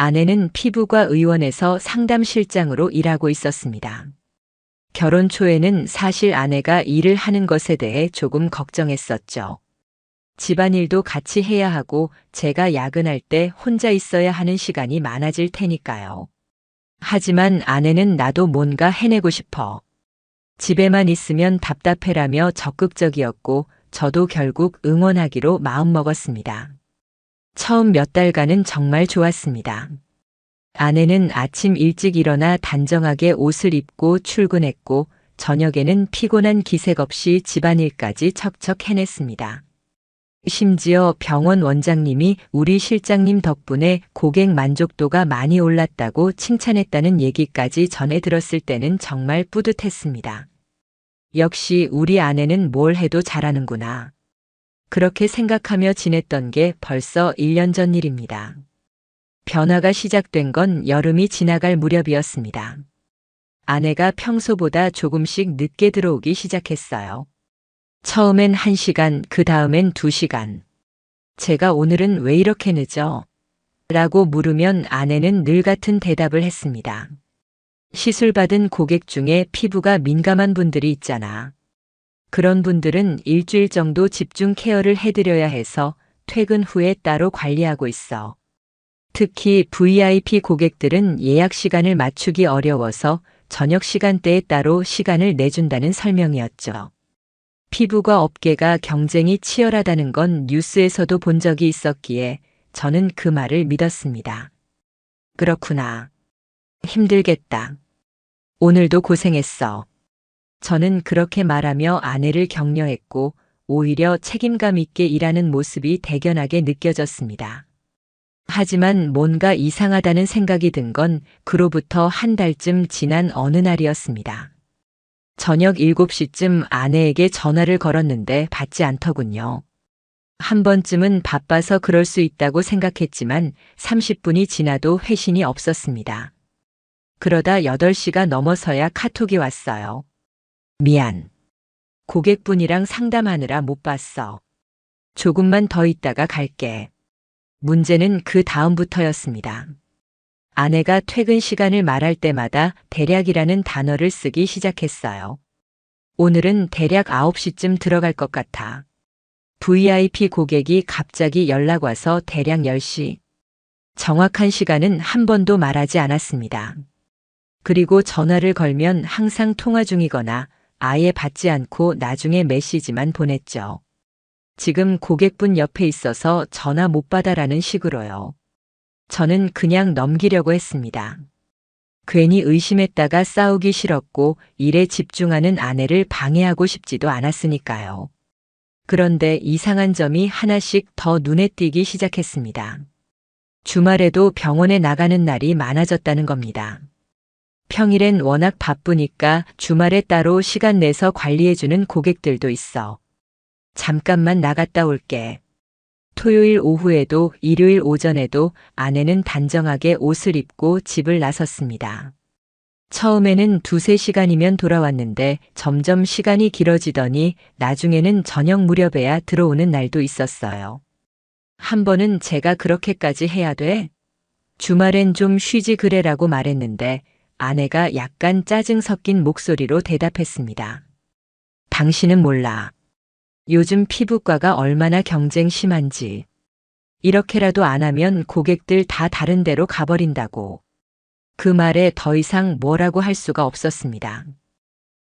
아내는 피부과 의원에서 상담실장으로 일하고 있었습니다. 결혼 초에는 사실 아내가 일을 하는 것에 대해 조금 걱정했었죠. 집안일도 같이 해야 하고 제가 야근할 때 혼자 있어야 하는 시간이 많아질 테니까요. 하지만 아내는 나도 뭔가 해내고 싶어. 집에만 있으면 답답해라며 적극적이었고 저도 결국 응원하기로 마음먹었습니다. 처음 몇 달간은 정말 좋았습니다. 아내는 아침 일찍 일어나 단정하게 옷을 입고 출근했고 저녁에는 피곤한 기색 없이 집안일까지 척척 해냈습니다. 심지어 병원 원장님이 우리 실장님 덕분에 고객 만족도가 많이 올랐다고 칭찬했다는 얘기까지 전해 들었을 때는 정말 뿌듯했습니다. 역시 우리 아내는 뭘 해도 잘하는구나. 그렇게 생각하며 지냈던 게 벌써 1년 전 일입니다. 변화가 시작된 건 여름이 지나갈 무렵이었습니다. 아내가 평소보다 조금씩 늦게 들어오기 시작했어요. 처음엔 1시간, 그 다음엔 2시간. 제가 오늘은 왜 이렇게 늦어? 라고 물으면 아내는 늘 같은 대답을 했습니다. 시술받은 고객 중에 피부가 민감한 분들이 있잖아. 그런 분들은 일주일 정도 집중 케어를 해드려야 해서 퇴근 후에 따로 관리하고 있어. 특히 VIP 고객들은 예약 시간을 맞추기 어려워서 저녁 시간대에 따로 시간을 내준다는 설명이었죠. 피부과 업계가 경쟁이 치열하다는 건 뉴스에서도 본 적이 있었기에 저는 그 말을 믿었습니다. 그렇구나. 힘들겠다. 오늘도 고생했어. 저는 그렇게 말하며 아내를 격려했고 오히려 책임감 있게 일하는 모습이 대견하게 느껴졌습니다. 하지만 뭔가 이상하다는 생각이 든 건 그로부터 한 달쯤 지난 어느 날이었습니다. 저녁 7시쯤 아내에게 전화를 걸었는데 받지 않더군요. 한 번쯤은 바빠서 그럴 수 있다고 생각했지만 30분이 지나도 회신이 없었습니다. 그러다 8시가 넘어서야 카톡이 왔어요. 미안. 고객분이랑 상담하느라 못 봤어. 조금만 더 있다가 갈게. 문제는 그 다음부터였습니다. 아내가 퇴근 시간을 말할 때마다 대략이라는 단어를 쓰기 시작했어요. 오늘은 대략 9시쯤 들어갈 것 같아. VIP 고객이 갑자기 연락 와서 대략 10시. 정확한 시간은 한 번도 말하지 않았습니다. 그리고 전화를 걸면 항상 통화 중이거나 아예 받지 않고 나중에 메시지만 보냈죠. 지금 고객분 옆에 있어서 전화 못 받아라는 식으로요. 저는 그냥 넘기려고 했습니다. 괜히 의심했다가 싸우기 싫었고 일에 집중하는 아내를 방해하고 싶지도 않았으니까요. 그런데 이상한 점이 하나씩 더 눈에 띄기 시작했습니다. 주말에도 병원에 나가는 날이 많아졌다는 겁니다. 평일엔 워낙 바쁘니까 주말에 따로 시간 내서 관리해주는 고객들도 있어. 잠깐만 나갔다 올게. 토요일 오후에도 일요일 오전에도 아내는 단정하게 옷을 입고 집을 나섰습니다. 처음에는 2~3시간이면 돌아왔는데 점점 시간이 길어지더니 나중에는 저녁 무렵에야 들어오는 날도 있었어요. 한 번은 제가 그렇게까지 해야 돼? 주말엔 좀 쉬지 그래라고 말했는데 아내가 약간 짜증 섞인 목소리로 대답했습니다. 당신은 몰라. 요즘 피부과가 얼마나 경쟁 심한지. 이렇게라도 안 하면 고객들 다 다른 데로 가버린다고. 그 말에 더 이상 뭐라고 할 수가 없었습니다.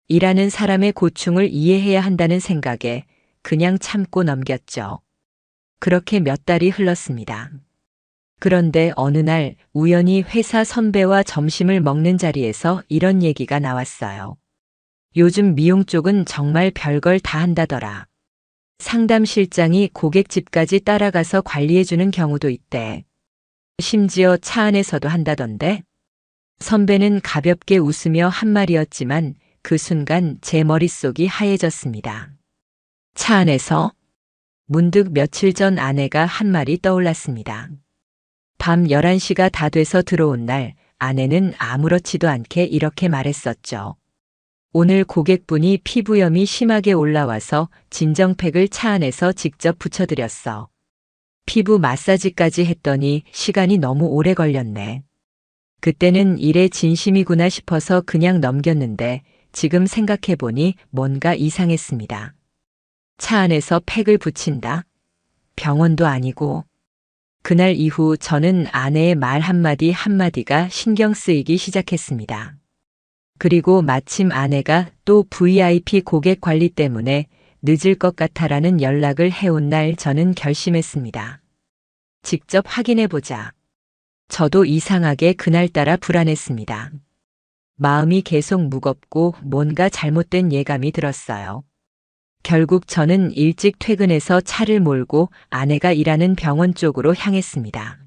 일하는 사람의 고충을 이해해야 한다는 생각에 그냥 참고 넘겼죠. 그렇게 몇 달이 흘렀습니다. 그런데 어느 날 우연히 회사 선배와 점심을 먹는 자리에서 이런 얘기가 나왔어요. 요즘 미용 쪽은 정말 별걸 다 한다더라. 상담실장이 고객 집까지 따라가서 관리해주는 경우도 있대. 심지어 차 안에서도 한다던데? 선배는 가볍게 웃으며 한 말이었지만 그 순간 제 머릿속이 하얘졌습니다. 차 안에서? 문득 며칠 전 아내가 한 말이 떠올랐습니다. 밤 11시가 다 돼서 들어온 날 아내는 아무렇지도 않게 이렇게 말했었죠. 오늘 고객분이 피부염이 심하게 올라와서 진정팩을 차 안에서 직접 붙여드렸어. 피부 마사지까지 했더니 시간이 너무 오래 걸렸네. 그때는 일에 진심이구나 싶어서 그냥 넘겼는데 지금 생각해보니 뭔가 이상했습니다. 차 안에서 팩을 붙인다? 병원도 아니고. 그날 이후 저는 아내의 말 한마디 한마디가 신경 쓰이기 시작했습니다. 그리고 마침 아내가 또 VIP 고객 관리 때문에 늦을 것 같아라는 연락을 해온 날 저는 결심했습니다. 직접 확인해보자. 저도 이상하게 그날따라 불안했습니다. 마음이 계속 무겁고 뭔가 잘못된 예감이 들었어요. 결국 저는 일찍 퇴근해서 차를 몰고 아내가 일하는 병원 쪽으로 향했습니다.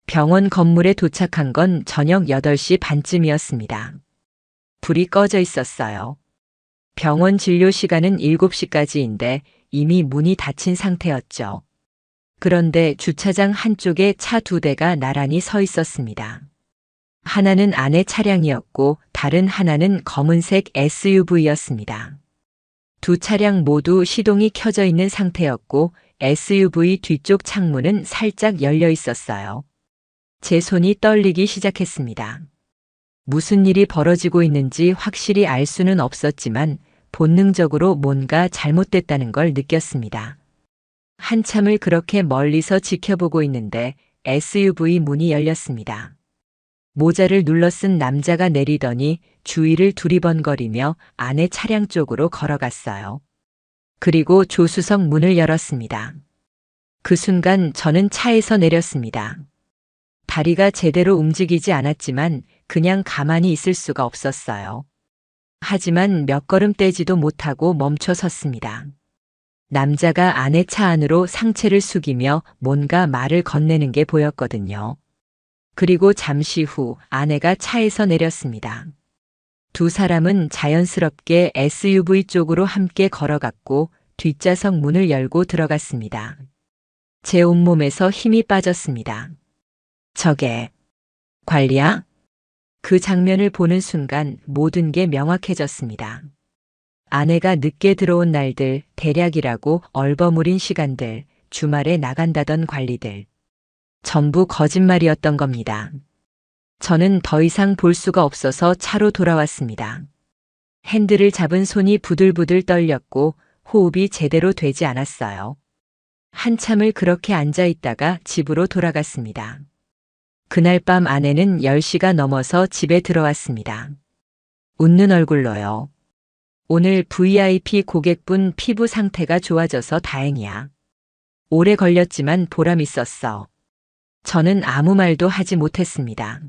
병원 건물에 도착한 건 저녁 8시 반쯤이었습니다. 불이 꺼져 있었어요. 병원 진료 시간은 7시까지인데 이미 문이 닫힌 상태였죠. 그런데 주차장 한쪽에 차 2대가 나란히 서 있었습니다. 하나는 아내 차량이었고 다른 하나는 검은색 SUV였습니다. 두 차량 모두 시동이 켜져 있는 상태였고 SUV 뒤쪽 창문은 살짝 열려 있었어요. 제 손이 떨리기 시작했습니다. 무슨 일이 벌어지고 있는지 확실히 알 수는 없었지만 본능적으로 뭔가 잘못됐다는 걸 느꼈습니다. 한참을 그렇게 멀리서 지켜보고 있는데 SUV 문이 열렸습니다. 모자를 눌러 쓴 남자가 내리더니 주위를 두리번거리며 아내 차량 쪽으로 걸어갔어요. 그리고 조수석 문을 열었습니다. 그 순간 저는 차에서 내렸습니다. 다리가 제대로 움직이지 않았지만 그냥 가만히 있을 수가 없었어요. 하지만 몇 걸음 떼지도 못하고 멈춰 섰습니다. 남자가 아내 차 안으로 상체를 숙이며 뭔가 말을 건네는 게 보였거든요. 그리고 잠시 후 아내가 차에서 내렸습니다. 두 사람은 자연스럽게 SUV 쪽으로 함께 걸어갔고 뒷좌석 문을 열고 들어갔습니다. 제 온몸에서 힘이 빠졌습니다. 저게 관리야? 그 장면을 보는 순간 모든 게 명확해졌습니다. 아내가 늦게 들어온 날들, 대략이라고 얼버무린 시간들, 주말에 나간다던 관리들. 전부 거짓말이었던 겁니다. 저는 더 이상 볼 수가 없어서 차로 돌아왔습니다. 핸들을 잡은 손이 부들부들 떨렸고 호흡이 제대로 되지 않았어요. 한참을 그렇게 앉아 있다가 집으로 돌아갔습니다. 그날 밤 아내는 10시가 넘어서 집에 들어왔습니다. 웃는 얼굴로요. 오늘 VIP 고객분 피부 상태가 좋아져서 다행이야. 오래 걸렸지만 보람 있었어. 저는 아무 말도 하지 못했습니다.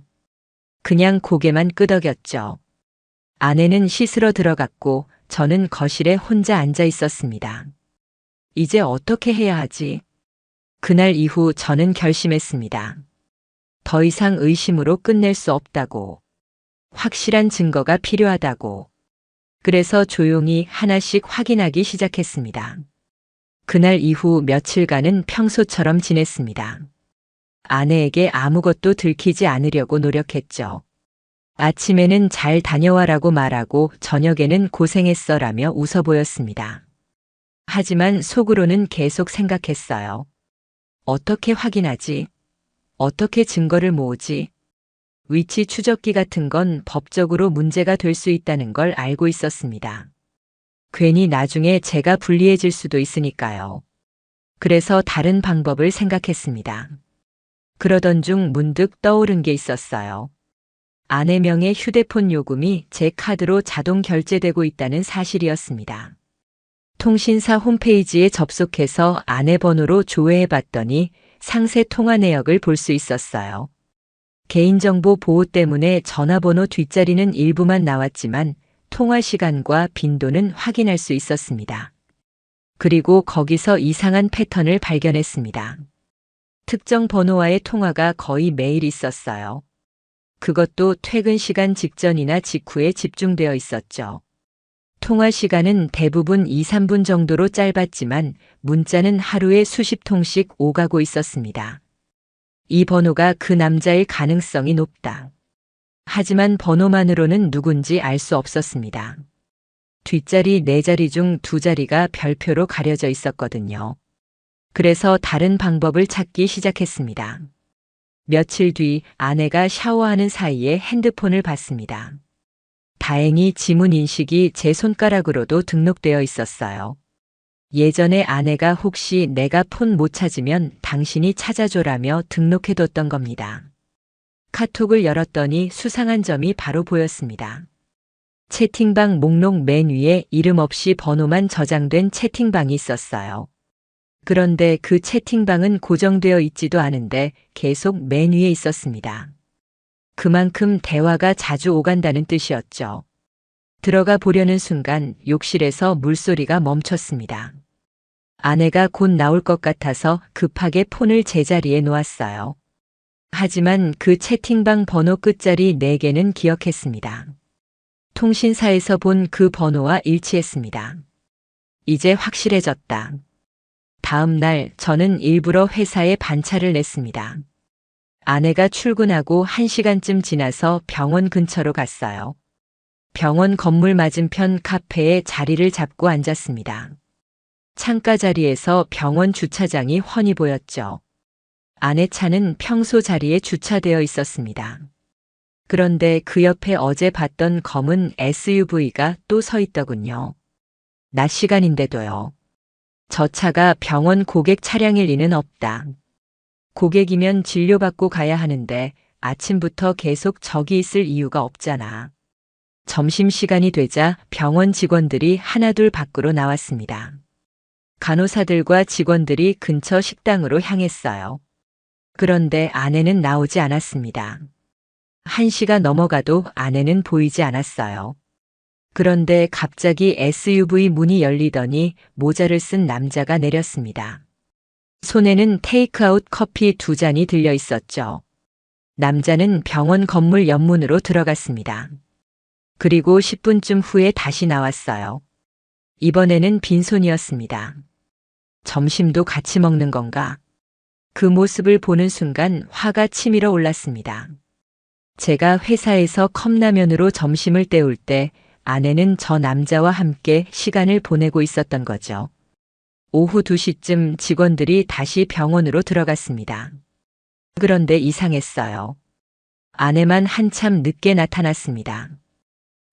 그냥 고개만 끄덕였죠. 아내는 씻으러 들어갔고 저는 거실에 혼자 앉아 있었습니다. 이제 어떻게 해야 하지? 그날 이후 저는 결심했습니다. 더 이상 의심으로 끝낼 수 없다고. 확실한 증거가 필요하다고. 그래서 조용히 하나씩 확인하기 시작했습니다. 그날 이후 며칠간은 평소처럼 지냈습니다. 아내에게 아무것도 들키지 않으려고 노력했죠. 아침에는 잘 다녀와라고 말하고 저녁에는 고생했어라며 웃어 보였습니다. 하지만 속으로는 계속 생각했어요. 어떻게 확인하지? 어떻게 증거를 모으지? 위치 추적기 같은 건 법적으로 문제가 될 수 있다는 걸 알고 있었습니다. 괜히 나중에 제가 불리해질 수도 있으니까요. 그래서 다른 방법을 생각했습니다. 그러던 중 문득 떠오른 게 있었어요. 아내 명의 휴대폰 요금이 제 카드로 자동 결제되고 있다는 사실이었습니다. 통신사 홈페이지에 접속해서 아내 번호로 조회해봤더니 상세 통화 내역을 볼 수 있었어요. 개인정보 보호 때문에 전화번호 뒷자리는 일부만 나왔지만 통화 시간과 빈도는 확인할 수 있었습니다. 그리고 거기서 이상한 패턴을 발견했습니다. 특정 번호와의 통화가 거의 매일 있었어요. 그것도 퇴근 시간 직전이나 직후에 집중되어 있었죠. 통화 시간은 대부분 2, 3분 정도로 짧았지만 문자는 하루에 수십 통씩 오가고 있었습니다. 이 번호가 그 남자일 가능성이 높다. 하지만 번호만으로는 누군지 알 수 없었습니다. 뒷자리 4자리 중 2자리가 별표로 가려져 있었거든요. 그래서 다른 방법을 찾기 시작했습니다. 며칠 뒤 아내가 샤워하는 사이에 핸드폰을 봤습니다. 다행히 지문 인식이 제 손가락으로도 등록되어 있었어요. 예전에 아내가 혹시 내가 폰 못 찾으면 당신이 찾아줘라며 등록해뒀던 겁니다. 카톡을 열었더니 수상한 점이 바로 보였습니다. 채팅방 목록 맨 위에 이름 없이 번호만 저장된 채팅방이 있었어요. 그런데 그 채팅방은 고정되어 있지도 않은데 계속 맨 위에 있었습니다. 그만큼 대화가 자주 오간다는 뜻이었죠. 들어가 보려는 순간 욕실에서 물소리가 멈췄습니다. 아내가 곧 나올 것 같아서 급하게 폰을 제자리에 놓았어요. 하지만 그 채팅방 번호 끝자리 4개는 기억했습니다. 통신사에서 본 그 번호와 일치했습니다. 이제 확실해졌다. 다음 날 저는 일부러 회사에 반차를 냈습니다. 아내가 출근하고 1시간쯤 지나서 병원 근처로 갔어요. 병원 건물 맞은편 카페에 자리를 잡고 앉았습니다. 창가 자리에서 병원 주차장이 훤히 보였죠. 아내 차는 평소 자리에 주차되어 있었습니다. 그런데 그 옆에 어제 봤던 검은 SUV가 또 서 있더군요. 낮 시간인데도요. 저 차가 병원 고객 차량일 리는 없다. 고객이면 진료받고 가야 하는데 아침부터 계속 저기 있을 이유가 없잖아. 점심시간이 되자 병원 직원들이 하나둘 밖으로 나왔습니다. 간호사들과 직원들이 근처 식당으로 향했어요. 그런데 아내는 나오지 않았습니다. 1시가 넘어가도 아내는 보이지 않았어요. 그런데 갑자기 SUV 문이 열리더니 모자를 쓴 남자가 내렸습니다. 손에는 테이크아웃 커피 2잔이 들려 있었죠. 남자는 병원 건물 옆문으로 들어갔습니다. 그리고 10분쯤 후에 다시 나왔어요. 이번에는 빈손이었습니다. 점심도 같이 먹는 건가? 그 모습을 보는 순간 화가 치밀어 올랐습니다. 제가 회사에서 컵라면으로 점심을 때울 때 아내는 저 남자와 함께 시간을 보내고 있었던 거죠. 오후 2시쯤 직원들이 다시 병원으로 들어갔습니다. 그런데 이상했어요. 아내만 한참 늦게 나타났습니다.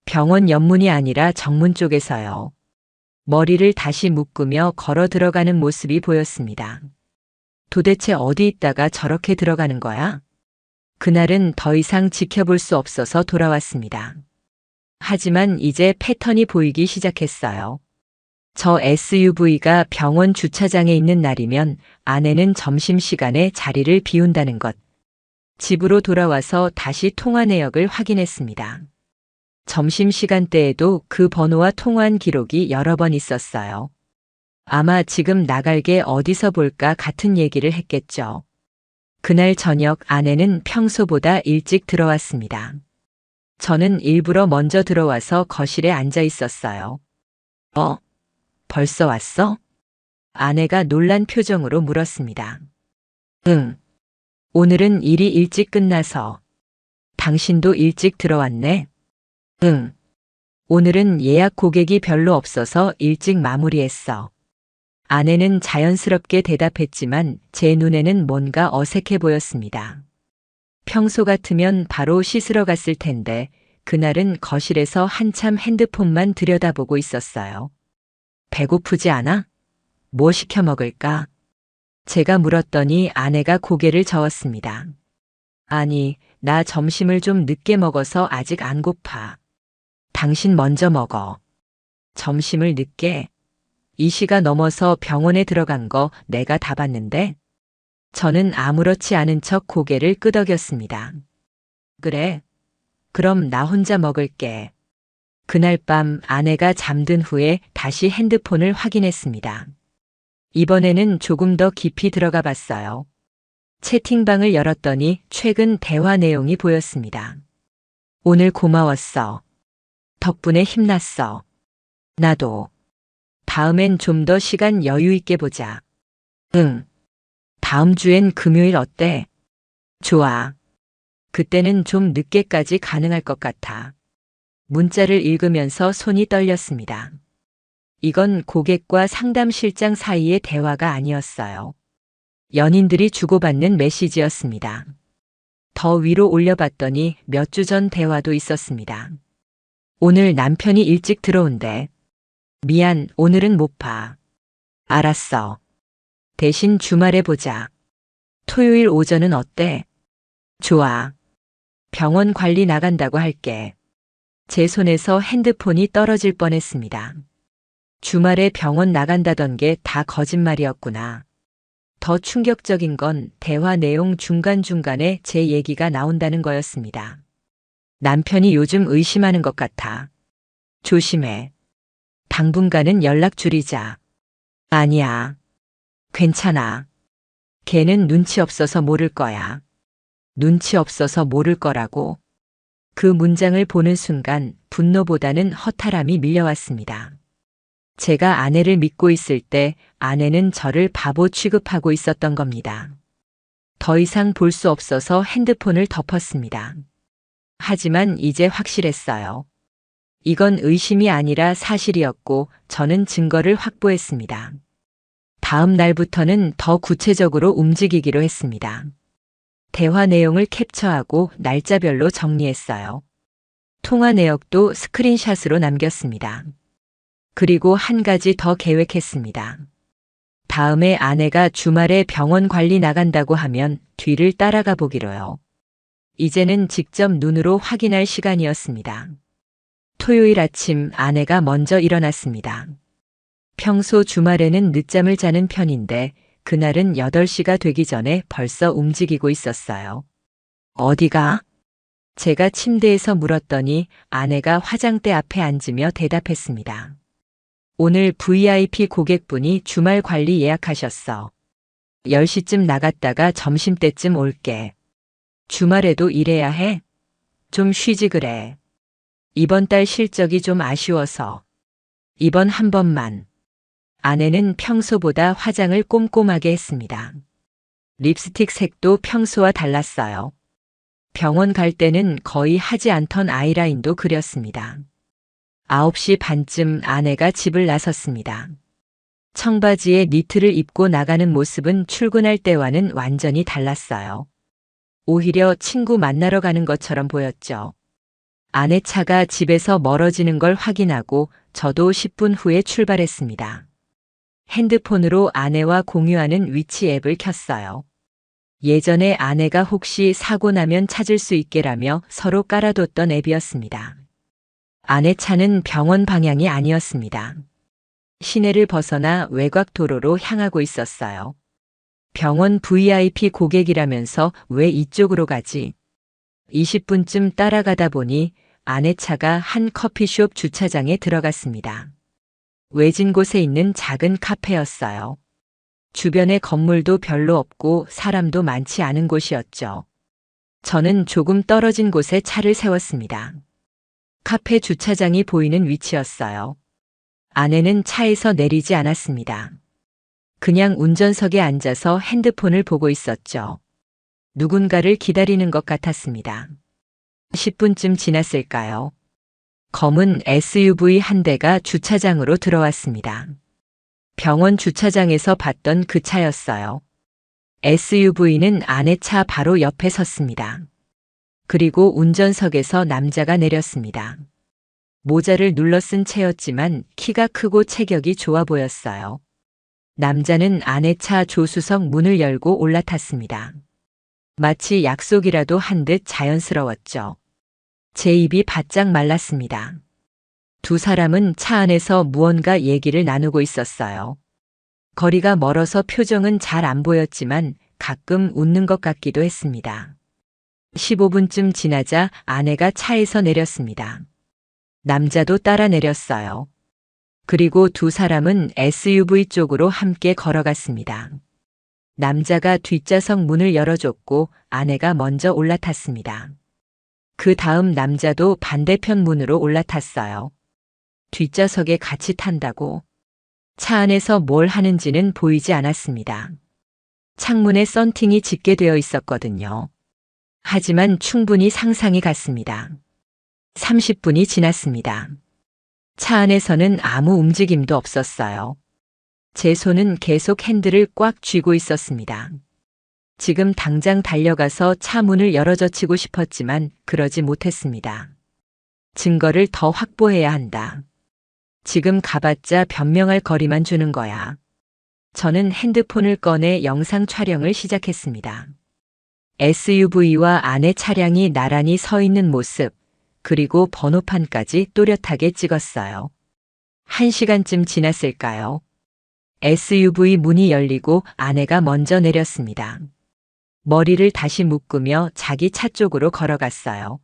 병원 옆문이 아니라 정문 쪽에서요. 머리를 다시 묶으며 걸어 들어가는 모습이 보였습니다. 도대체 어디 있다가 저렇게 들어가는 거야? 그날은 더 이상 지켜볼 수 없어서 돌아왔습니다. 하지만 이제 패턴이 보이기 시작했어요. 저 SUV가 병원 주차장에 있는 날이면 아내는 점심시간에 자리를 비운다는 것. 집으로 돌아와서 다시 통화 내역을 확인했습니다. 점심시간대에도 그 번호와 통화한 기록이 여러 번 있었어요. 아마 지금 나갈 게 어디서 볼까 같은 얘기를 했겠죠. 그날 저녁 아내는 평소보다 일찍 들어왔습니다. 저는 일부러 먼저 들어와서 거실에 앉아 있었어요. 벌써 왔어? 아내가 놀란 표정으로 물었습니다. 응. 오늘은 일이 일찍 끝나서. 당신도 일찍 들어왔네? 응. 오늘은 예약 고객이 별로 없어서 일찍 마무리했어. 아내는 자연스럽게 대답했지만 제 눈에는 뭔가 어색해 보였습니다. 평소 같으면 바로 씻으러 갔을 텐데 그날은 거실에서 한참 핸드폰만 들여다보고 있었어요. 배고프지 않아? 뭐 시켜 먹을까? 제가 물었더니 아내가 고개를 저었습니다. 아니, 나 점심을 좀 늦게 먹어서 아직 안 고파. 당신 먼저 먹어. 점심을 늦게? 2시가 넘어서 병원에 들어간 거 내가 다 봤는데? 저는 아무렇지 않은 척 고개를 끄덕였습니다. 그래? 그럼 나 혼자 먹을게. 그날 밤 아내가 잠든 후에 다시 핸드폰을 확인했습니다. 이번에는 조금 더 깊이 들어가 봤어요. 채팅방을 열었더니 최근 대화 내용이 보였습니다. 오늘 고마웠어. 덕분에 힘났어. 나도. 다음엔 좀 더 시간 여유 있게 보자. 응. 다음 주엔 금요일 어때? 좋아. 그때는 좀 늦게까지 가능할 것 같아. 문자를 읽으면서 손이 떨렸습니다. 이건 고객과 상담실장 사이의 대화가 아니었어요. 연인들이 주고받는 메시지였습니다. 더 위로 올려봤더니 몇 주 전 대화도 있었습니다. 오늘 남편이 일찍 들어온대. 미안, 오늘은 못 봐. 알았어. 대신 주말에 보자. 토요일 오전은 어때? 좋아. 병원 관리 나간다고 할게. 제 손에서 핸드폰이 떨어질 뻔했습니다. 주말에 병원 나간다던 게 다 거짓말이었구나. 더 충격적인 건 대화 내용 중간중간에 제 얘기가 나온다는 거였습니다. 남편이 요즘 의심하는 것 같아. 조심해. 당분간은 연락 줄이자. 아니야. 괜찮아. 걔는 눈치 없어서 모를 거야. 눈치 없어서 모를 거라고. 그 문장을 보는 순간 분노보다는 허탈함이 밀려왔습니다. 제가 아내를 믿고 있을 때 아내는 저를 바보 취급하고 있었던 겁니다. 더 이상 볼 수 없어서 핸드폰을 덮었습니다. 하지만 이제 확실했어요. 이건 의심이 아니라 사실이었고 저는 증거를 확보했습니다. 다음 날부터는 더 구체적으로 움직이기로 했습니다. 대화 내용을 캡처하고 날짜별로 정리했어요. 통화 내역도 스크린샷으로 남겼습니다. 그리고 한 가지 더 계획했습니다. 다음에 아내가 주말에 병원 관리 나간다고 하면 뒤를 따라가 보기로요. 이제는 직접 눈으로 확인할 시간이었습니다. 토요일 아침 아내가 먼저 일어났습니다. 평소 주말에는 늦잠을 자는 편인데 그날은 8시가 되기 전에 벌써 움직이고 있었어요. 어디가? 제가 침대에서 물었더니 아내가 화장대 앞에 앉으며 대답했습니다. 오늘 VIP 고객분이 주말 관리 예약하셨어. 10시쯤 나갔다가 점심때쯤 올게. 주말에도 일해야 해? 좀 쉬지 그래. 이번 달 실적이 좀 아쉬워서. 이번 한 번만. 아내는 평소보다 화장을 꼼꼼하게 했습니다. 립스틱 색도 평소와 달랐어요. 병원 갈 때는 거의 하지 않던 아이라인도 그렸습니다. 9시 반쯤 아내가 집을 나섰습니다. 청바지에 니트를 입고 나가는 모습은 출근할 때와는 완전히 달랐어요. 오히려 친구 만나러 가는 것처럼 보였죠. 아내 차가 집에서 멀어지는 걸 확인하고 저도 10분 후에 출발했습니다. 핸드폰으로 아내와 공유하는 위치 앱을 켰어요. 예전에 아내가 혹시 사고 나면 찾을 수 있게라며 서로 깔아뒀던 앱이었습니다. 아내 차는 병원 방향이 아니었습니다. 시내를 벗어나 외곽 도로로 향하고 있었어요. 병원 VIP 고객이라면서 왜 이쪽으로 가지? 20분쯤 따라가다 보니 아내 차가 한 커피숍 주차장에 들어갔습니다. 외진 곳에 있는 작은 카페였어요. 주변에 건물도 별로 없고 사람도 많지 않은 곳이었죠. 저는 조금 떨어진 곳에 차를 세웠습니다. 카페 주차장이 보이는 위치였어요. 아내는 차에서 내리지 않았습니다. 그냥 운전석에 앉아서 핸드폰을 보고 있었죠. 누군가를 기다리는 것 같았습니다. 10분쯤 지났을까요? 검은 SUV 한 대가 주차장으로 들어왔습니다. 병원 주차장에서 봤던 그 차였어요. SUV는 아내 차 바로 옆에 섰습니다. 그리고 운전석에서 남자가 내렸습니다. 모자를 눌러 쓴 채였지만 키가 크고 체격이 좋아 보였어요. 남자는 아내 차 조수석 문을 열고 올라탔습니다. 마치 약속이라도 한 듯 자연스러웠죠. 제 입이 바짝 말랐습니다. 두 사람은 차 안에서 무언가 얘기를 나누고 있었어요. 거리가 멀어서 표정은 잘 안 보였지만 가끔 웃는 것 같기도 했습니다. 15분쯤 지나자 아내가 차에서 내렸습니다. 남자도 따라 내렸어요. 그리고 두 사람은 SUV 쪽으로 함께 걸어갔습니다. 남자가 뒷좌석 문을 열어줬고 아내가 먼저 올라탔습니다. 그 다음 남자도 반대편 문으로 올라탔어요. 뒷좌석에 같이 탄다고. 차 안에서 뭘 하는지는 보이지 않았습니다. 창문에 썬팅이 집게되어 있었거든요. 하지만 충분히 상상이 갔습니다. 30분이 지났습니다. 차 안에서는 아무 움직임도 없었어요. 제 손은 계속 핸들을 꽉 쥐고 있었습니다. 지금 당장 달려가서 차 문을 열어젖히고 싶었지만 그러지 못했습니다. 증거를 더 확보해야 한다. 지금 가봤자 변명할 거리만 주는 거야. 저는 핸드폰을 꺼내 영상 촬영을 시작했습니다. SUV와 안의 차량이 나란히 서 있는 모습, 그리고 번호판까지 또렷하게 찍었어요. 1시간쯤 지났을까요? SUV 문이 열리고 아내가 먼저 내렸습니다. 머리를 다시 묶으며 자기 차 쪽으로 걸어갔어요.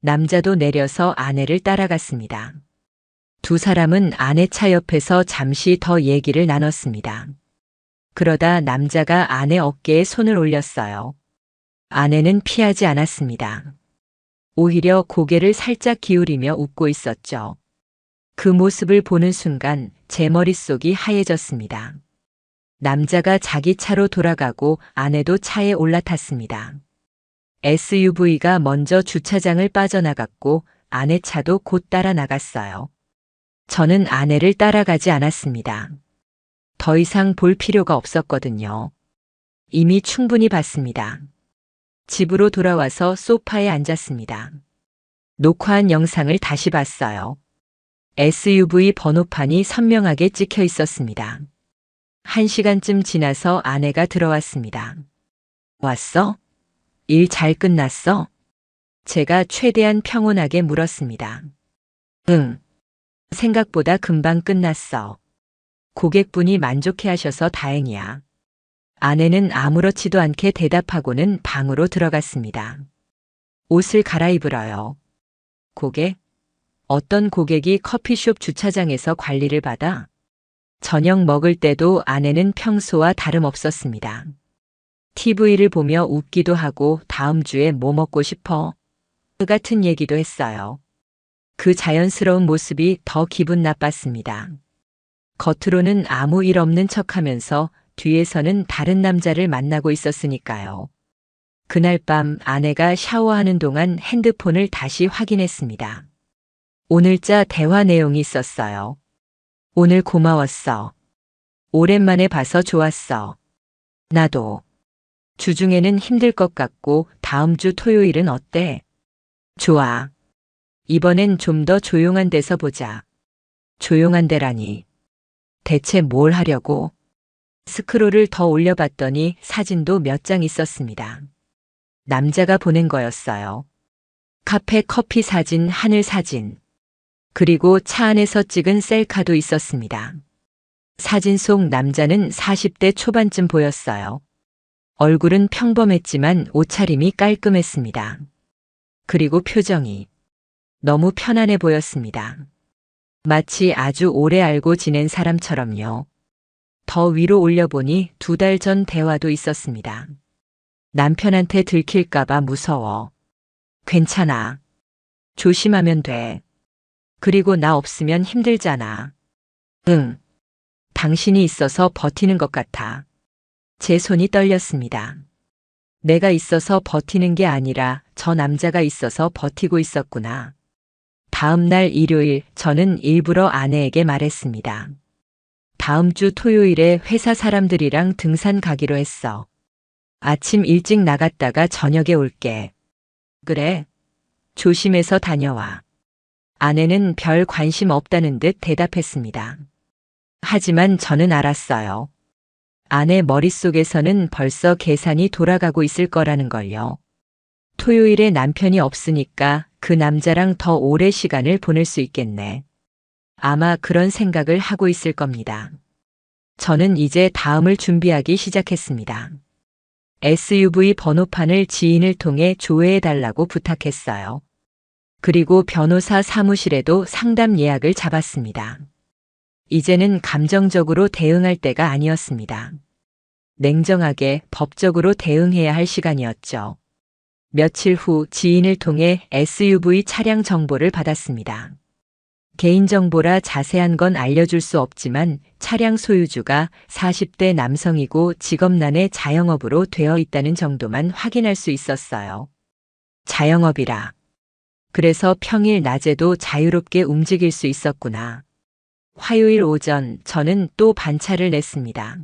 남자도 내려서 아내를 따라갔습니다. 두 사람은 아내 차 옆에서 잠시 더 얘기를 나눴습니다. 그러다 남자가 아내 어깨에 손을 올렸어요. 아내는 피하지 않았습니다. 오히려 고개를 살짝 기울이며 웃고 있었죠. 그 모습을 보는 순간 제 머릿속이 하얘졌습니다. 남자가 자기 차로 돌아가고 아내도 차에 올라탔습니다. SUV가 먼저 주차장을 빠져나갔고 아내 차도 곧 따라 나갔어요. 저는 아내를 따라가지 않았습니다. 더 이상 볼 필요가 없었거든요. 이미 충분히 봤습니다. 집으로 돌아와서 소파에 앉았습니다. 녹화한 영상을 다시 봤어요. SUV 번호판이 선명하게 찍혀 있었습니다. 1시간쯤 지나서 아내가 들어왔습니다. 왔어? 일 잘 끝났어? 제가 최대한 평온하게 물었습니다. 응. 생각보다 금방 끝났어. 고객분이 만족해 하셔서 다행이야. 아내는 아무렇지도 않게 대답하고는 방으로 들어갔습니다. 옷을 갈아입으러요. 고객? 어떤 고객이 커피숍 주차장에서 관리를 받아? 저녁 먹을 때도 아내는 평소와 다름없었습니다. TV를 보며 웃기도 하고 다음 주에 뭐 먹고 싶어? 같은 얘기도 했어요. 그 자연스러운 모습이 더 기분 나빴습니다. 겉으로는 아무 일 없는 척하면서 뒤에서는 다른 남자를 만나고 있었으니까요. 그날 밤 아내가 샤워하는 동안 핸드폰을 다시 확인했습니다. 오늘자 대화 내용이 있었어요. 오늘 고마웠어. 오랜만에 봐서 좋았어. 나도. 주중에는 힘들 것 같고 다음 주 토요일은 어때? 좋아. 이번엔 좀 더 조용한 데서 보자. 조용한 데라니. 대체 뭘 하려고? 스크롤을 더 올려봤더니 사진도 몇 장 있었습니다. 남자가 보낸 거였어요. 카페 커피 사진, 하늘 사진. 그리고 차 안에서 찍은 셀카도 있었습니다. 사진 속 남자는 40대 초반쯤 보였어요. 얼굴은 평범했지만 옷차림이 깔끔했습니다. 그리고 표정이 너무 편안해 보였습니다. 마치 아주 오래 알고 지낸 사람처럼요. 더 위로 올려보니 2달 전 대화도 있었습니다. 남편한테 들킬까봐 무서워. 괜찮아. 조심하면 돼. 그리고 나 없으면 힘들잖아. 응. 당신이 있어서 버티는 것 같아. 제 손이 떨렸습니다. 내가 있어서 버티는 게 아니라 저 남자가 있어서 버티고 있었구나. 다음 날 일요일 저는 일부러 아내에게 말했습니다. 다음 주 토요일에 회사 사람들이랑 등산 가기로 했어. 아침 일찍 나갔다가 저녁에 올게. 그래. 조심해서 다녀와. 아내는 별 관심 없다는 듯 대답했습니다. 하지만 저는 알았어요. 아내 머릿속에서는 벌써 계산이 돌아가고 있을 거라는 걸요. 토요일에 남편이 없으니까 그 남자랑 더 오래 시간을 보낼 수 있겠네. 아마 그런 생각을 하고 있을 겁니다. 저는 이제 다음을 준비하기 시작했습니다. SUV 번호판을 지인을 통해 조회해달라고 부탁했어요. 그리고 변호사 사무실에도 상담 예약을 잡았습니다. 이제는 감정적으로 대응할 때가 아니었습니다. 냉정하게 법적으로 대응해야 할 시간이었죠. 며칠 후 지인을 통해 SUV 차량 정보를 받았습니다. 개인정보라 자세한 건 알려줄 수 없지만 차량 소유주가 40대 남성이고 직업란에 자영업으로 되어 있다는 정도만 확인할 수 있었어요. 자영업이라. 그래서 평일 낮에도 자유롭게 움직일 수 있었구나. 화요일 오전 저는 또 반차를 냈습니다.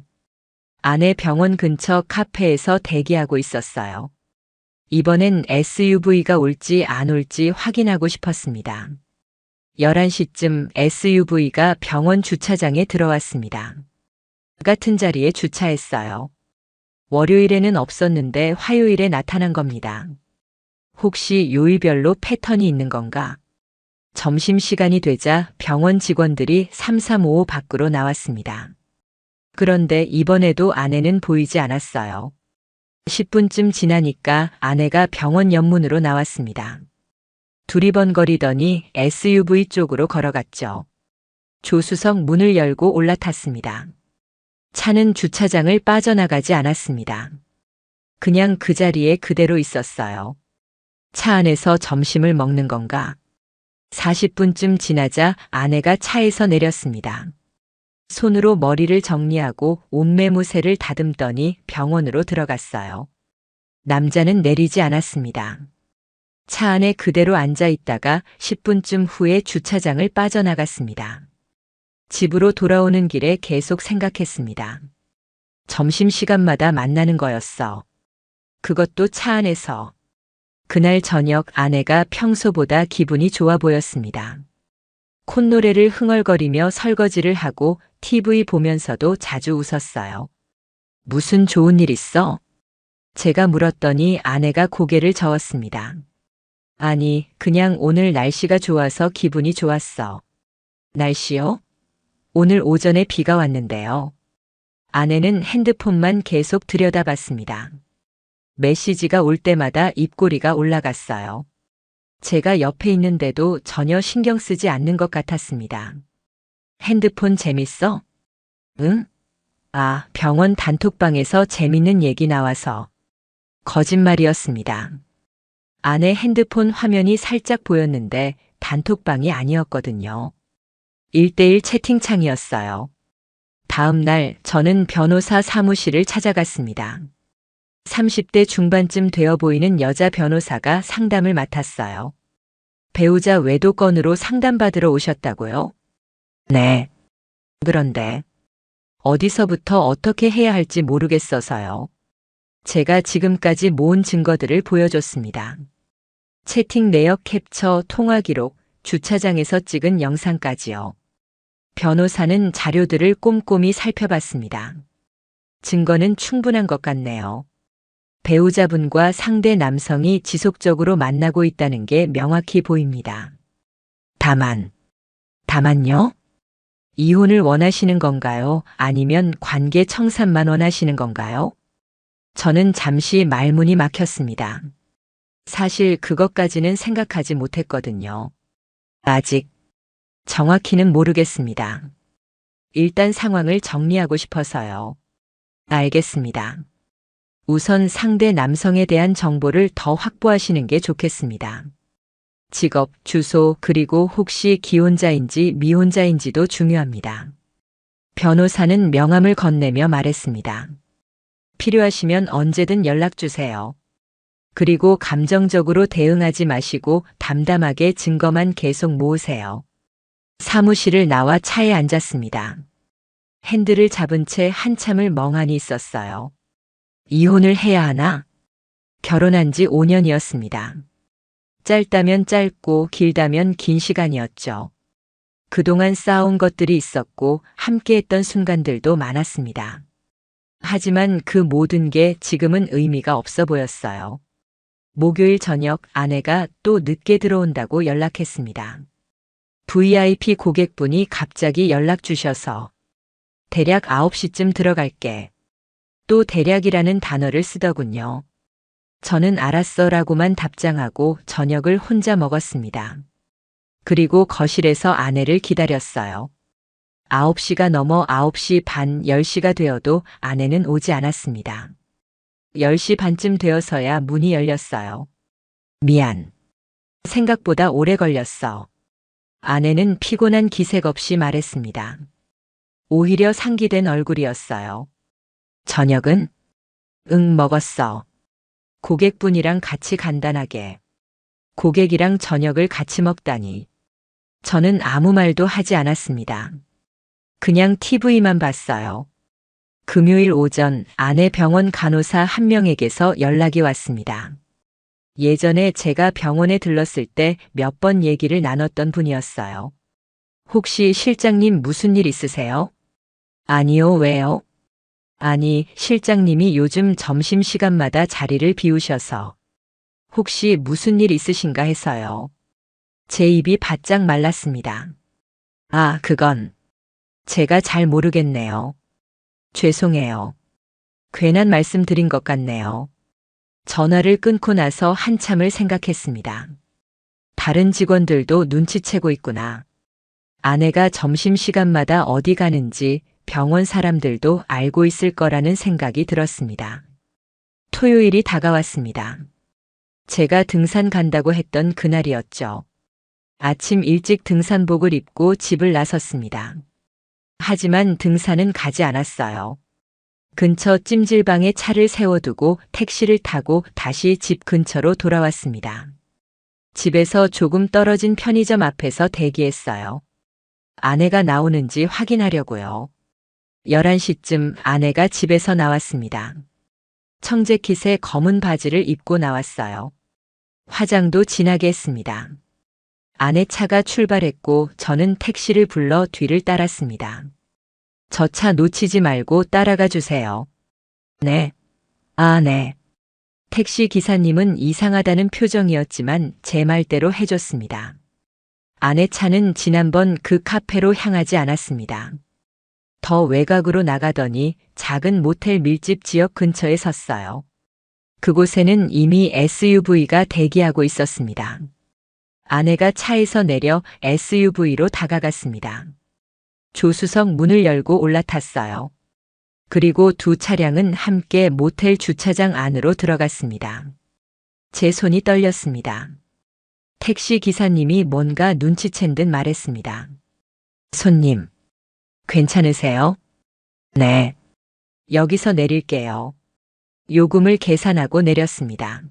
아내 병원 근처 카페에서 대기하고 있었어요. 이번엔 SUV가 올지 안 올지 확인하고 싶었습니다. 11시쯤 SUV가 병원 주차장에 들어왔습니다. 같은 자리에 주차했어요. 월요일에는 없었는데 화요일에 나타난 겁니다. 혹시 요일별로 패턴이 있는 건가? 점심시간이 되자 병원 직원들이 3355 밖으로 나왔습니다. 그런데 이번에도 아내는 보이지 않았어요. 10분쯤 지나니까 아내가 병원 옆문으로 나왔습니다. 두리번거리더니 SUV 쪽으로 걸어갔죠. 조수석 문을 열고 올라탔습니다. 차는 주차장을 빠져나가지 않았습니다. 그냥 그 자리에 그대로 있었어요. 차 안에서 점심을 먹는 건가? 40분쯤 지나자 아내가 차에서 내렸습니다. 손으로 머리를 정리하고 옷매무새를 다듬더니 병원으로 들어갔어요. 남자는 내리지 않았습니다. 차 안에 그대로 앉아 있다가 10분쯤 후에 주차장을 빠져나갔습니다. 집으로 돌아오는 길에 계속 생각했습니다. 점심시간마다 만나는 거였어. 그것도 차 안에서. 그날 저녁 아내가 평소보다 기분이 좋아 보였습니다. 콧노래를 흥얼거리며 설거지를 하고 TV 보면서도 자주 웃었어요. 무슨 좋은 일 있어? 제가 물었더니 아내가 고개를 저었습니다. 아니, 그냥 오늘 날씨가 좋아서 기분이 좋았어. 날씨요? 오늘 오전에 비가 왔는데요. 아내는 핸드폰만 계속 들여다봤습니다. 메시지가 올 때마다 입꼬리가 올라갔어요. 제가 옆에 있는데도 전혀 신경 쓰지 않는 것 같았습니다. 핸드폰 재밌어? 응? 아, 병원 단톡방에서 재밌는 얘기 나와서. 거짓말이었습니다. 아내 핸드폰 화면이 살짝 보였는데 단톡방이 아니었거든요. 1대1 채팅창이었어요. 다음 날 저는 변호사 사무실을 찾아갔습니다. 30대 중반쯤 되어 보이는 여자 변호사가 상담을 맡았어요. 배우자 외도 건으로 상담받으러 오셨다고요? 네. 그런데 어디서부터 어떻게 해야 할지 모르겠어서요. 제가 지금까지 모은 증거들을 보여줬습니다. 채팅 내역 캡처, 통화 기록, 주차장에서 찍은 영상까지요. 변호사는 자료들을 꼼꼼히 살펴봤습니다. 증거는 충분한 것 같네요. 배우자분과 상대 남성이 지속적으로 만나고 있다는 게 명확히 보입니다. 다만요? 이혼을 원하시는 건가요? 아니면 관계 청산만 원하시는 건가요? 저는 잠시 말문이 막혔습니다. 사실 그것까지는 생각하지 못했거든요. 아직 정확히는 모르겠습니다. 일단 상황을 정리하고 싶어서요. 알겠습니다. 우선 상대 남성에 대한 정보를 더 확보하시는 게 좋겠습니다. 직업, 주소, 그리고 혹시 기혼자인지 미혼자인지도 중요합니다. 변호사는 명함을 건네며 말했습니다. 필요하시면 언제든 연락 주세요. 그리고 감정적으로 대응하지 마시고 담담하게 증거만 계속 모으세요. 사무실을 나와 차에 앉았습니다. 핸들을 잡은 채 한참을 멍하니 있었어요. 이혼을 해야 하나? 결혼한 지 5년이었습니다. 짧다면 짧고 길다면 긴 시간이었죠. 그동안 쌓아온 것들이 있었고 함께했던 순간들도 많았습니다. 하지만 그 모든 게 지금은 의미가 없어 보였어요. 목요일 저녁 아내가 또 늦게 들어온다고 연락했습니다. VIP 고객분이 갑자기 연락 주셔서 대략 9시쯤 들어갈게. 또 대략이라는 단어를 쓰더군요. 저는 알았어라고만 답장하고 저녁을 혼자 먹었습니다. 그리고 거실에서 아내를 기다렸어요. 9시가 넘어 9시 반, 10시가 되어도 아내는 오지 않았습니다. 10시 반쯤 되어서야 문이 열렸어요. 미안. 생각보다 오래 걸렸어. 아내는 피곤한 기색 없이 말했습니다. 오히려 상기된 얼굴이었어요. 저녁은? 응, 먹었어. 고객분이랑 같이 간단하게. 고객이랑 저녁을 같이 먹다니. 저는 아무 말도 하지 않았습니다. 그냥 TV만 봤어요. 금요일 오전 아내 병원 간호사 한 명에게서 연락이 왔습니다. 예전에 제가 병원에 들렀을 때 몇 번 얘기를 나눴던 분이었어요. 혹시 실장님 무슨 일 있으세요? 아니요, 왜요? 아니, 실장님이 요즘 점심시간마다 자리를 비우셔서 혹시 무슨 일 있으신가 해서요. 제 입이 바짝 말랐습니다. 아, 그건 제가 잘 모르겠네요. 죄송해요. 괜한 말씀 드린 것 같네요. 전화를 끊고 나서 한참을 생각했습니다. 다른 직원들도 눈치채고 있구나. 아내가 점심시간마다 어디 가는지 병원 사람들도 알고 있을 거라는 생각이 들었습니다. 토요일이 다가왔습니다. 제가 등산 간다고 했던 그날이었죠. 아침 일찍 등산복을 입고 집을 나섰습니다. 하지만 등산은 가지 않았어요. 근처 찜질방에 차를 세워두고 택시를 타고 다시 집 근처로 돌아왔습니다. 집에서 조금 떨어진 편의점 앞에서 대기했어요. 아내가 나오는지 확인하려고요. 11시쯤 아내가 집에서 나왔습니다. 청재킷에 검은 바지를 입고 나왔어요. 화장도 진하게 했습니다. 아내 차가 출발했고 저는 택시를 불러 뒤를 따랐습니다. 저 차 놓치지 말고 따라가 주세요. 네. 아, 네. 택시 기사님은 이상하다는 표정이었지만 제 말대로 해줬습니다. 아내 차는 지난번 그 카페로 향하지 않았습니다. 더 외곽으로 나가더니 작은 모텔 밀집 지역 근처에 섰어요. 그곳에는 이미 SUV가 대기하고 있었습니다. 아내가 차에서 내려 SUV로 다가갔습니다. 조수석 문을 열고 올라탔어요. 그리고 두 차량은 함께 모텔 주차장 안으로 들어갔습니다. 제 손이 떨렸습니다. 택시 기사님이 뭔가 눈치챈 듯 말했습니다. 손님, 괜찮으세요? 네. 여기서 내릴게요. 요금을 계산하고 내렸습니다.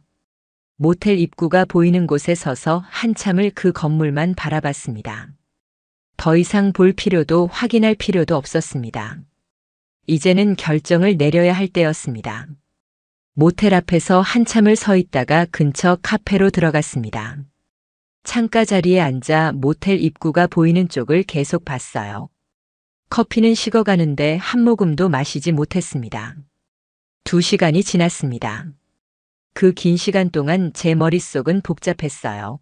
모텔 입구가 보이는 곳에 서서 한참을 그 건물만 바라봤습니다. 더 이상 볼 필요도 확인할 필요도 없었습니다. 이제는 결정을 내려야 할 때였습니다. 모텔 앞에서 한참을 서 있다가 근처 카페로 들어갔습니다. 창가 자리에 앉아 모텔 입구가 보이는 쪽을 계속 봤어요. 커피는 식어가는데 한 모금도 마시지 못했습니다. 2시간이 지났습니다. 그 긴 시간 동안 제 머릿속은 복잡했어요.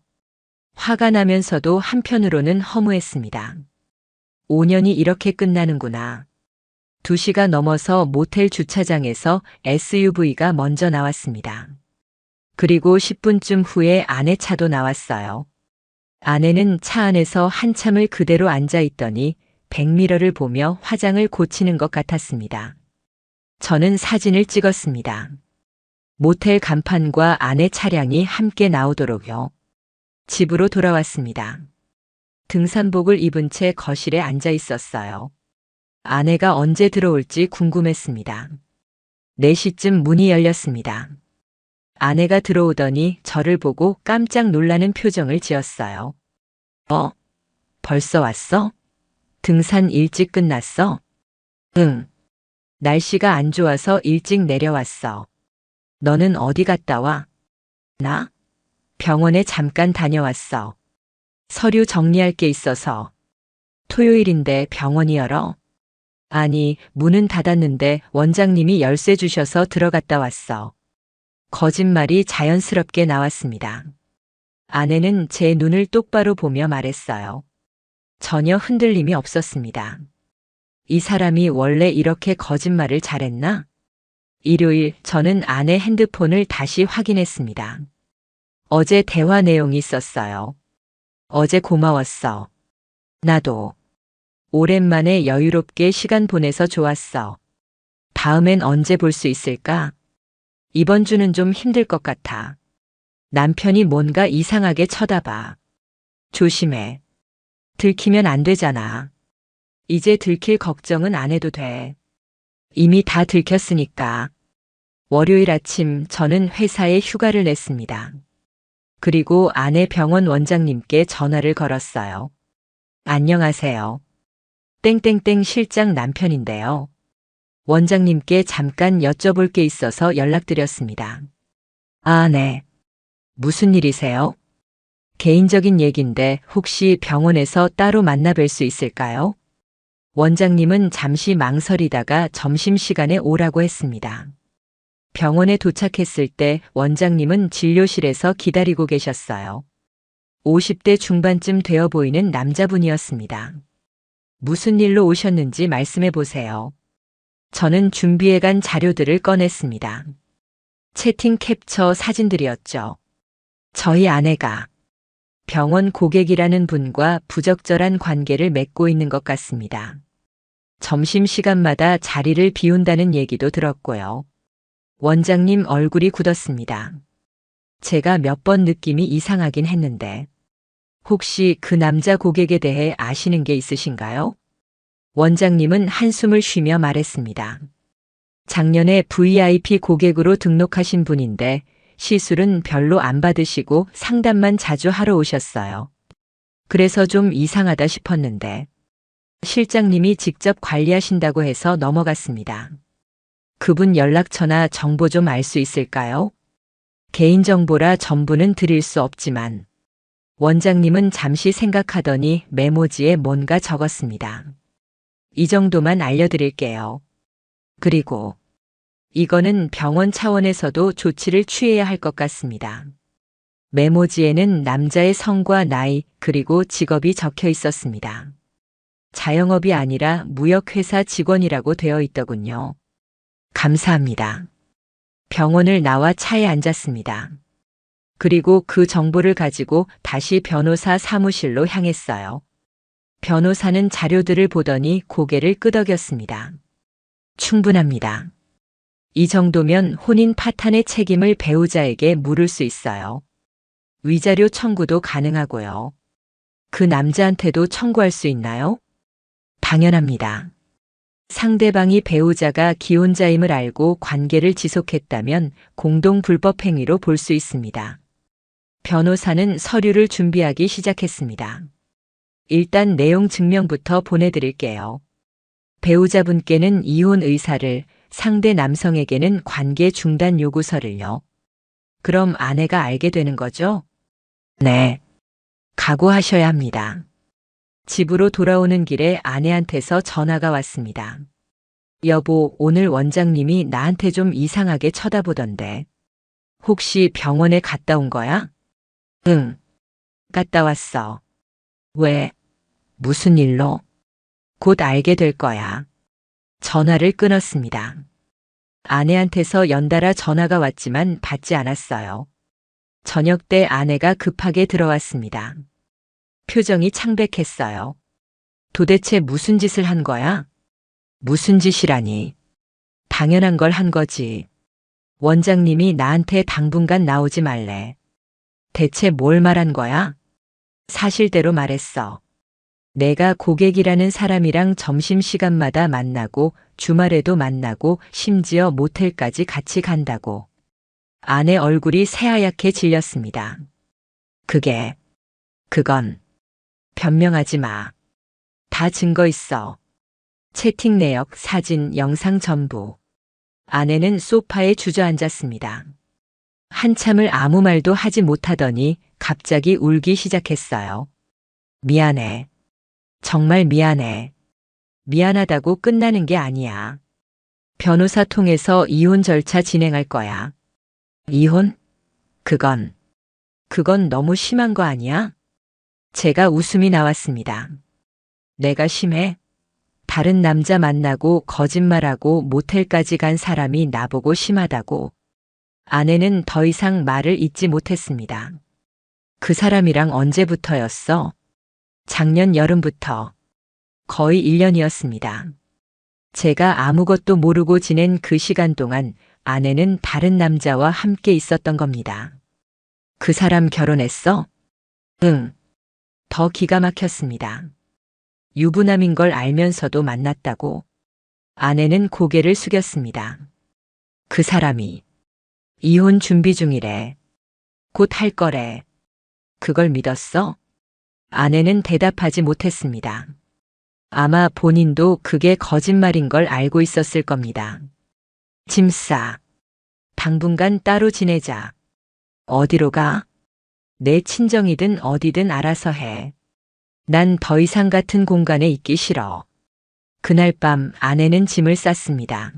화가 나면서도 한편으로는 허무했습니다. 5년이 이렇게 끝나는구나. 2시가 넘어서 모텔 주차장에서 SUV가 먼저 나왔습니다. 그리고 10분쯤 후에 아내 차도 나왔어요. 아내는 차 안에서 한참을 그대로 앉아 있더니 백미러를 보며 화장을 고치는 것 같았습니다. 저는 사진을 찍었습니다. 모텔 간판과 아내 차량이 함께 나오도록요. 집으로 돌아왔습니다. 등산복을 입은 채 거실에 앉아 있었어요. 아내가 언제 들어올지 궁금했습니다. 4시쯤 문이 열렸습니다. 아내가 들어오더니 저를 보고 깜짝 놀라는 표정을 지었어요. 벌써 왔어? 등산 일찍 끝났어? 응. 날씨가 안 좋아서 일찍 내려왔어. 너는 어디 갔다 와? 나? 병원에 잠깐 다녀왔어. 서류 정리할 게 있어서. 토요일인데 병원이 열어? 아니, 문은 닫았는데 원장님이 열쇠 주셔서 들어갔다 왔어. 거짓말이 자연스럽게 나왔습니다. 아내는 제 눈을 똑바로 보며 말했어요. 전혀 흔들림이 없었습니다. 이 사람이 원래 이렇게 거짓말을 잘했나? 일요일 저는 아내 핸드폰을 다시 확인했습니다. 어제 대화 내용이 있었어요. 어제 고마웠어. 나도. 오랜만에 여유롭게 시간 보내서 좋았어. 다음엔 언제 볼 수 있을까? 이번 주는 좀 힘들 것 같아. 남편이 뭔가 이상하게 쳐다봐. 조심해. 들키면 안 되잖아. 이제 들킬 걱정은 안 해도 돼. 이미 다 들켰으니까. 월요일 아침 저는 회사에 휴가를 냈습니다. 그리고 아내 병원 원장님께 전화를 걸었어요. 안녕하세요. 땡땡땡 실장 남편인데요. 원장님께 잠깐 여쭤볼 게 있어서 연락드렸습니다. 아, 네. 무슨 일이세요? 개인적인 얘긴데 혹시 병원에서 따로 만나 뵐 수 있을까요? 원장님은 잠시 망설이다가 점심시간에 오라고 했습니다. 병원에 도착했을 때 원장님은 진료실에서 기다리고 계셨어요. 50대 중반쯤 되어 보이는 남자분이었습니다. 무슨 일로 오셨는지 말씀해 보세요. 저는 준비해간 자료들을 꺼냈습니다. 채팅 캡처 사진들이었죠. 저희 아내가 병원 고객이라는 분과 부적절한 관계를 맺고 있는 것 같습니다. 점심시간마다 자리를 비운다는 얘기도 들었고요. 원장님 얼굴이 굳었습니다. 제가 몇 번 느낌이 이상하긴 했는데 혹시 그 남자 고객에 대해 아시는 게 있으신가요? 원장님은 한숨을 쉬며 말했습니다. 작년에 VIP 고객으로 등록하신 분인데 시술은 별로 안 받으시고 상담만 자주 하러 오셨어요. 그래서 좀 이상하다 싶었는데 실장님이 직접 관리하신다고 해서 넘어갔습니다. 그분 연락처나 정보 좀 알 수 있을까요? 개인정보라 전부는 드릴 수 없지만 원장님은 잠시 생각하더니 메모지에 뭔가 적었습니다. 이 정도만 알려드릴게요. 그리고 이거는 병원 차원에서도 조치를 취해야 할 것 같습니다. 메모지에는 남자의 성과 나이 그리고 직업이 적혀 있었습니다. 자영업이 아니라 무역회사 직원이라고 되어 있더군요. 감사합니다. 병원을 나와 차에 앉았습니다. 그리고 그 정보를 가지고 다시 변호사 사무실로 향했어요. 변호사는 자료들을 보더니 고개를 끄덕였습니다. 충분합니다. 이 정도면 혼인 파탄의 책임을 배우자에게 물을 수 있어요. 위자료 청구도 가능하고요. 그 남자한테도 청구할 수 있나요? 당연합니다. 상대방이 배우자가 기혼자임을 알고 관계를 지속했다면 공동 불법 행위로 볼 수 있습니다. 변호사는 서류를 준비하기 시작했습니다. 일단 내용 증명부터 보내드릴게요. 배우자분께는 이혼 의사를, 상대 남성에게는 관계 중단 요구서를요. 그럼 아내가 알게 되는 거죠? 네. 각오하셔야 합니다. 집으로 돌아오는 길에 아내한테서 전화가 왔습니다. 여보, 오늘 원장님이 나한테 좀 이상하게 쳐다보던데. 혹시 병원에 갔다 온 거야? 응. 갔다 왔어. 왜? 무슨 일로? 곧 알게 될 거야. 전화를 끊었습니다. 아내한테서 연달아 전화가 왔지만 받지 않았어요. 저녁 때 아내가 급하게 들어왔습니다. 표정이 창백했어요. 도대체 무슨 짓을 한 거야? 무슨 짓이라니? 당연한 걸 한 거지. 원장님이 나한테 당분간 나오지 말래. 대체 뭘 말한 거야? 사실대로 말했어. 내가 고객이라는 사람이랑 점심시간마다 만나고 주말에도 만나고 심지어 모텔까지 같이 간다고. 아내 얼굴이 새하얗게 질렸습니다. 그건 변명하지 마. 다 증거 있어. 채팅 내역, 사진, 영상 전부. 아내는 소파에 주저앉았습니다. 한참을 아무 말도 하지 못하더니 갑자기 울기 시작했어요. 미안해. 정말 미안해. 미안하다고 끝나는 게 아니야. 변호사 통해서 이혼 절차 진행할 거야. 이혼? 그건 너무 심한 거 아니야? 제가 웃음이 나왔습니다. 내가 심해? 다른 남자 만나고 거짓말하고 모텔까지 간 사람이 나보고 심하다고. 아내는 더 이상 말을 잇지 못했습니다. 그 사람이랑 언제부터였어? 작년 여름부터. 거의 1년이었습니다. 제가 아무것도 모르고 지낸 그 시간 동안 아내는 다른 남자와 함께 있었던 겁니다. 그 사람 결혼했어? 응. 더 기가 막혔습니다. 유부남인 걸 알면서도 만났다고. 아내는 고개를 숙였습니다. 그 사람이 이혼 준비 중이래. 곧 할 거래. 그걸 믿었어? 아내는 대답하지 못했습니다. 아마 본인도 그게 거짓말인 걸 알고 있었을 겁니다. 짐 싸. 당분간 따로 지내자. 어디로 가? 내 친정이든 어디든 알아서 해. 난 더 이상 같은 공간에 있기 싫어. 그날 밤 아내는 짐을 쌌습니다.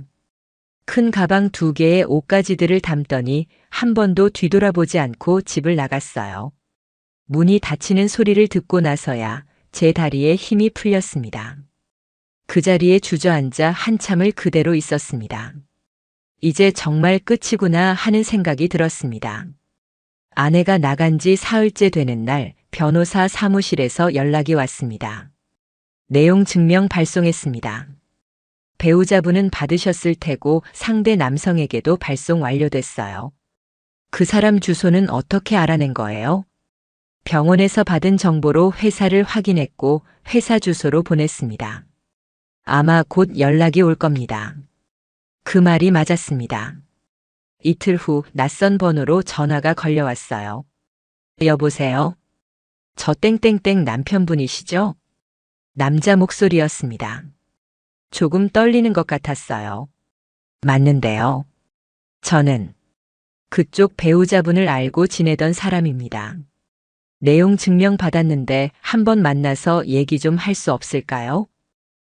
큰 가방 2개에 옷가지들을 담더니 한 번도 뒤돌아보지 않고 집을 나갔어요. 문이 닫히는 소리를 듣고 나서야 제 다리에 힘이 풀렸습니다. 그 자리에 주저앉아 한참을 그대로 있었습니다. 이제 정말 끝이구나 하는 생각이 들었습니다. 아내가 나간 지 사흘째 되는 날 변호사 사무실에서 연락이 왔습니다. 내용 증명 발송했습니다. 배우자분은 받으셨을 테고 상대 남성에게도 발송 완료됐어요. 그 사람 주소는 어떻게 알아낸 거예요? 병원에서 받은 정보로 회사를 확인했고 회사 주소로 보냈습니다. 아마 곧 연락이 올 겁니다. 그 말이 맞았습니다. 이틀 후 낯선 번호로 전화가 걸려왔어요. 여보세요? 저 땡땡땡 남편분이시죠? 남자 목소리였습니다. 조금 떨리는 것 같았어요. 맞는데요. 저는 그쪽 배우자분을 알고 지내던 사람입니다. 내용 증명 받았는데 한번 만나서 얘기 좀 할 수 없을까요?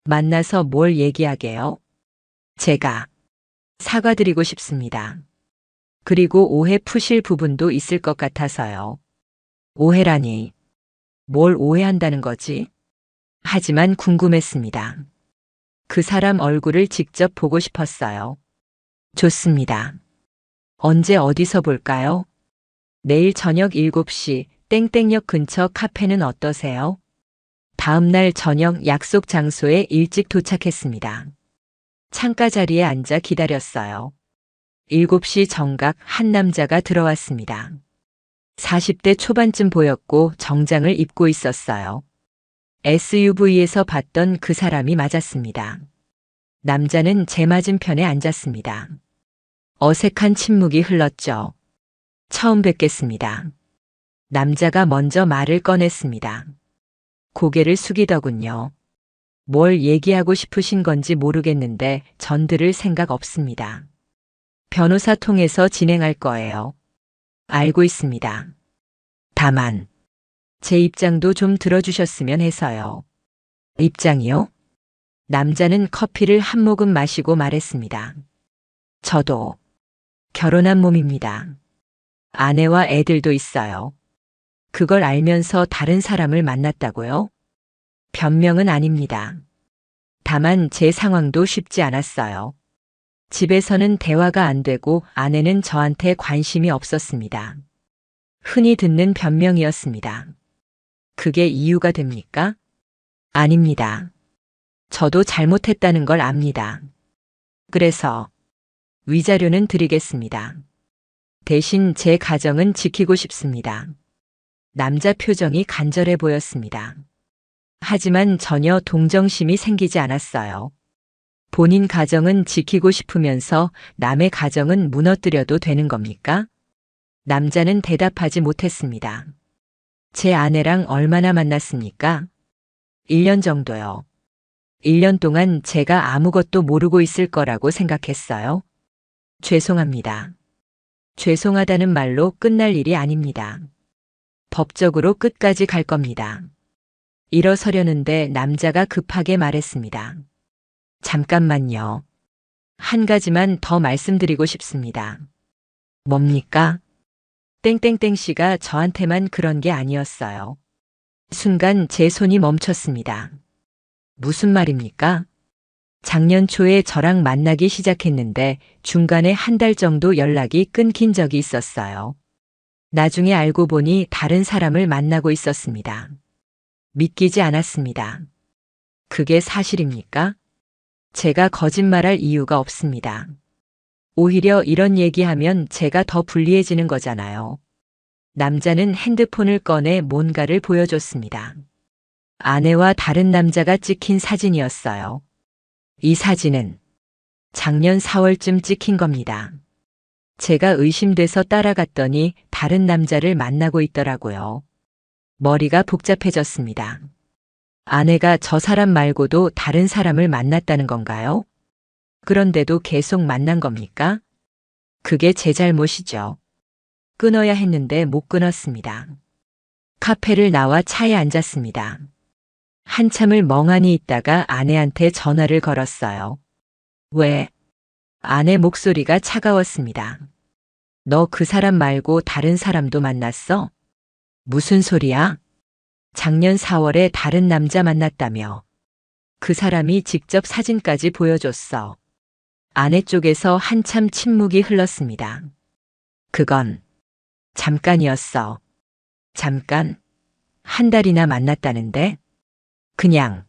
만나서 뭘 얘기하게요? 제가 사과드리고 싶습니다. 그리고 오해 푸실 부분도 있을 것 같아서요. 오해라니. 뭘 오해한다는 거지? 하지만 궁금했습니다. 그 사람 얼굴을 직접 보고 싶었어요. 좋습니다. 언제 어디서 볼까요? 내일 저녁 7시 땡땡역 근처 카페는 어떠세요? 다음 날 저녁 약속 장소에 일찍 도착했습니다. 창가 자리에 앉아 기다렸어요. 7시 정각 한 남자가 들어왔습니다. 40대 초반쯤 보였고 정장을 입고 있었어요. SUV에서 봤던 그 사람이 맞았습니다. 남자는 제 맞은편에 앉았습니다. 어색한 침묵이 흘렀죠. 처음 뵙겠습니다. 남자가 먼저 말을 꺼냈습니다. 고개를 숙이더군요. 뭘 얘기하고 싶으신 건지 모르겠는데 전 들을 생각 없습니다. 변호사 통해서 진행할 거예요. 알고 있습니다. 다만 제 입장도 좀 들어주셨으면 해서요. 입장이요? 남자는 커피를 한 모금 마시고 말했습니다. 저도 결혼한 몸입니다. 아내와 애들도 있어요. 그걸 알면서 다른 사람을 만났다고요? 변명은 아닙니다. 다만 제 상황도 쉽지 않았어요. 집에서는 대화가 안 되고 아내는 저한테 관심이 없었습니다. 흔히 듣는 변명이었습니다. 그게 이유가 됩니까? 아닙니다. 저도 잘못했다는 걸 압니다. 그래서 위자료는 드리겠습니다. 대신 제 가정은 지키고 싶습니다. 남자 표정이 간절해 보였습니다. 하지만 전혀 동정심이 생기지 않았어요. 본인 가정은 지키고 싶으면서 남의 가정은 무너뜨려도 되는 겁니까? 남자는 대답하지 못했습니다. 제 아내랑 얼마나 만났습니까? 1년 정도요. 1년 동안 제가 아무것도 모르고 있을 거라고 생각했어요. 죄송합니다. 죄송하다는 말로 끝날 일이 아닙니다. 법적으로 끝까지 갈 겁니다. 일어서려는데 남자가 급하게 말했습니다. 잠깐만요. 한 가지만 더 말씀드리고 싶습니다. 뭡니까? 땡땡땡 씨가 저한테만 그런 게 아니었어요. 순간 제 손이 멈췄습니다. 무슨 말입니까? 작년 초에 저랑 만나기 시작했는데 중간에 한 달 정도 연락이 끊긴 적이 있었어요. 나중에 알고 보니 다른 사람을 만나고 있었습니다. 믿기지 않았습니다. 그게 사실입니까? 제가 거짓말할 이유가 없습니다. 오히려 이런 얘기하면 제가 더 불리해지는 거잖아요. 남자는 핸드폰을 꺼내 뭔가를 보여줬습니다. 아내와 다른 남자가 찍힌 사진이었어요. 이 사진은 작년 4월쯤 찍힌 겁니다. 제가 의심돼서 따라갔더니 다른 남자를 만나고 있더라고요. 머리가 복잡해졌습니다. 아내가 저 사람 말고도 다른 사람을 만났다는 건가요? 그런데도 계속 만난 겁니까? 그게 제 잘못이죠. 끊어야 했는데 못 끊었습니다. 카페를 나와 차에 앉았습니다. 한참을 멍하니 있다가 아내한테 전화를 걸었어요. 왜? 아내 목소리가 차가웠습니다. 너 그 사람 말고 다른 사람도 만났어? 무슨 소리야? 작년 4월에 다른 남자 만났다며. 그 사람이 직접 사진까지 보여줬어. 아내 쪽에서 한참 침묵이 흘렀습니다. 그건 잠깐이었어. 잠깐? 한 달이나 만났다는데? 그냥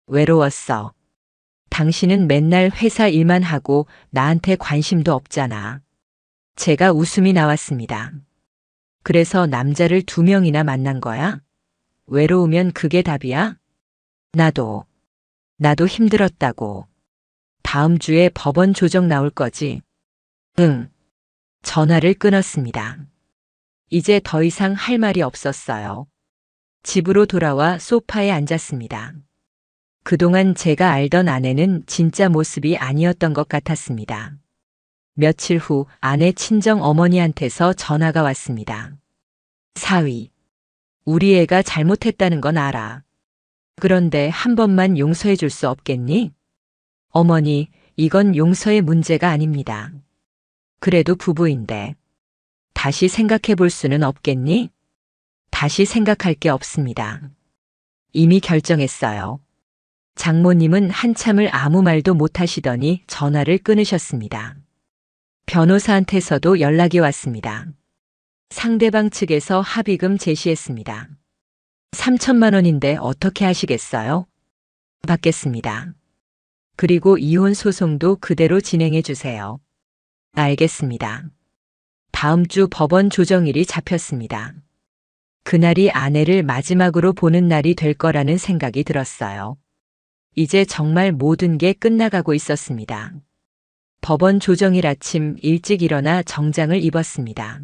외로웠어. 당신은 맨날 회사 일만 하고 나한테 관심도 없잖아. 제가 웃음이 나왔습니다. 그래서 남자를 2명이나 만난 거야? 외로우면 그게 답이야? 나도 힘들었다고. 다음 주에 법원 조정 나올 거지? 응. 전화를 끊었습니다. 이제 더 이상 할 말이 없었어요. 집으로 돌아와 소파에 앉았습니다. 그동안 제가 알던 아내는 진짜 모습이 아니었던 것 같았습니다. 며칠 후 아내 친정 어머니한테서 전화가 왔습니다. 사위, 우리 애가 잘못했다는 건 알아. 그런데 한 번만 용서해 줄 수 없겠니? 어머니, 이건 용서의 문제가 아닙니다. 그래도 부부인데. 다시 생각해 볼 수는 없겠니? 다시 생각할 게 없습니다. 이미 결정했어요. 장모님은 한참을 아무 말도 못 하시더니 전화를 끊으셨습니다. 변호사한테서도 연락이 왔습니다. 상대방 측에서 합의금 제시했습니다. 3천만 원인데 어떻게 하시겠어요? 받겠습니다. 그리고 이혼 소송도 그대로 진행해 주세요. 알겠습니다. 다음 주 법원 조정일이 잡혔습니다. 그날이 아내를 마지막으로 보는 날이 될 거라는 생각이 들었어요. 이제 정말 모든 게 끝나가고 있었습니다. 법원 조정일 아침 일찍 일어나 정장을 입었습니다.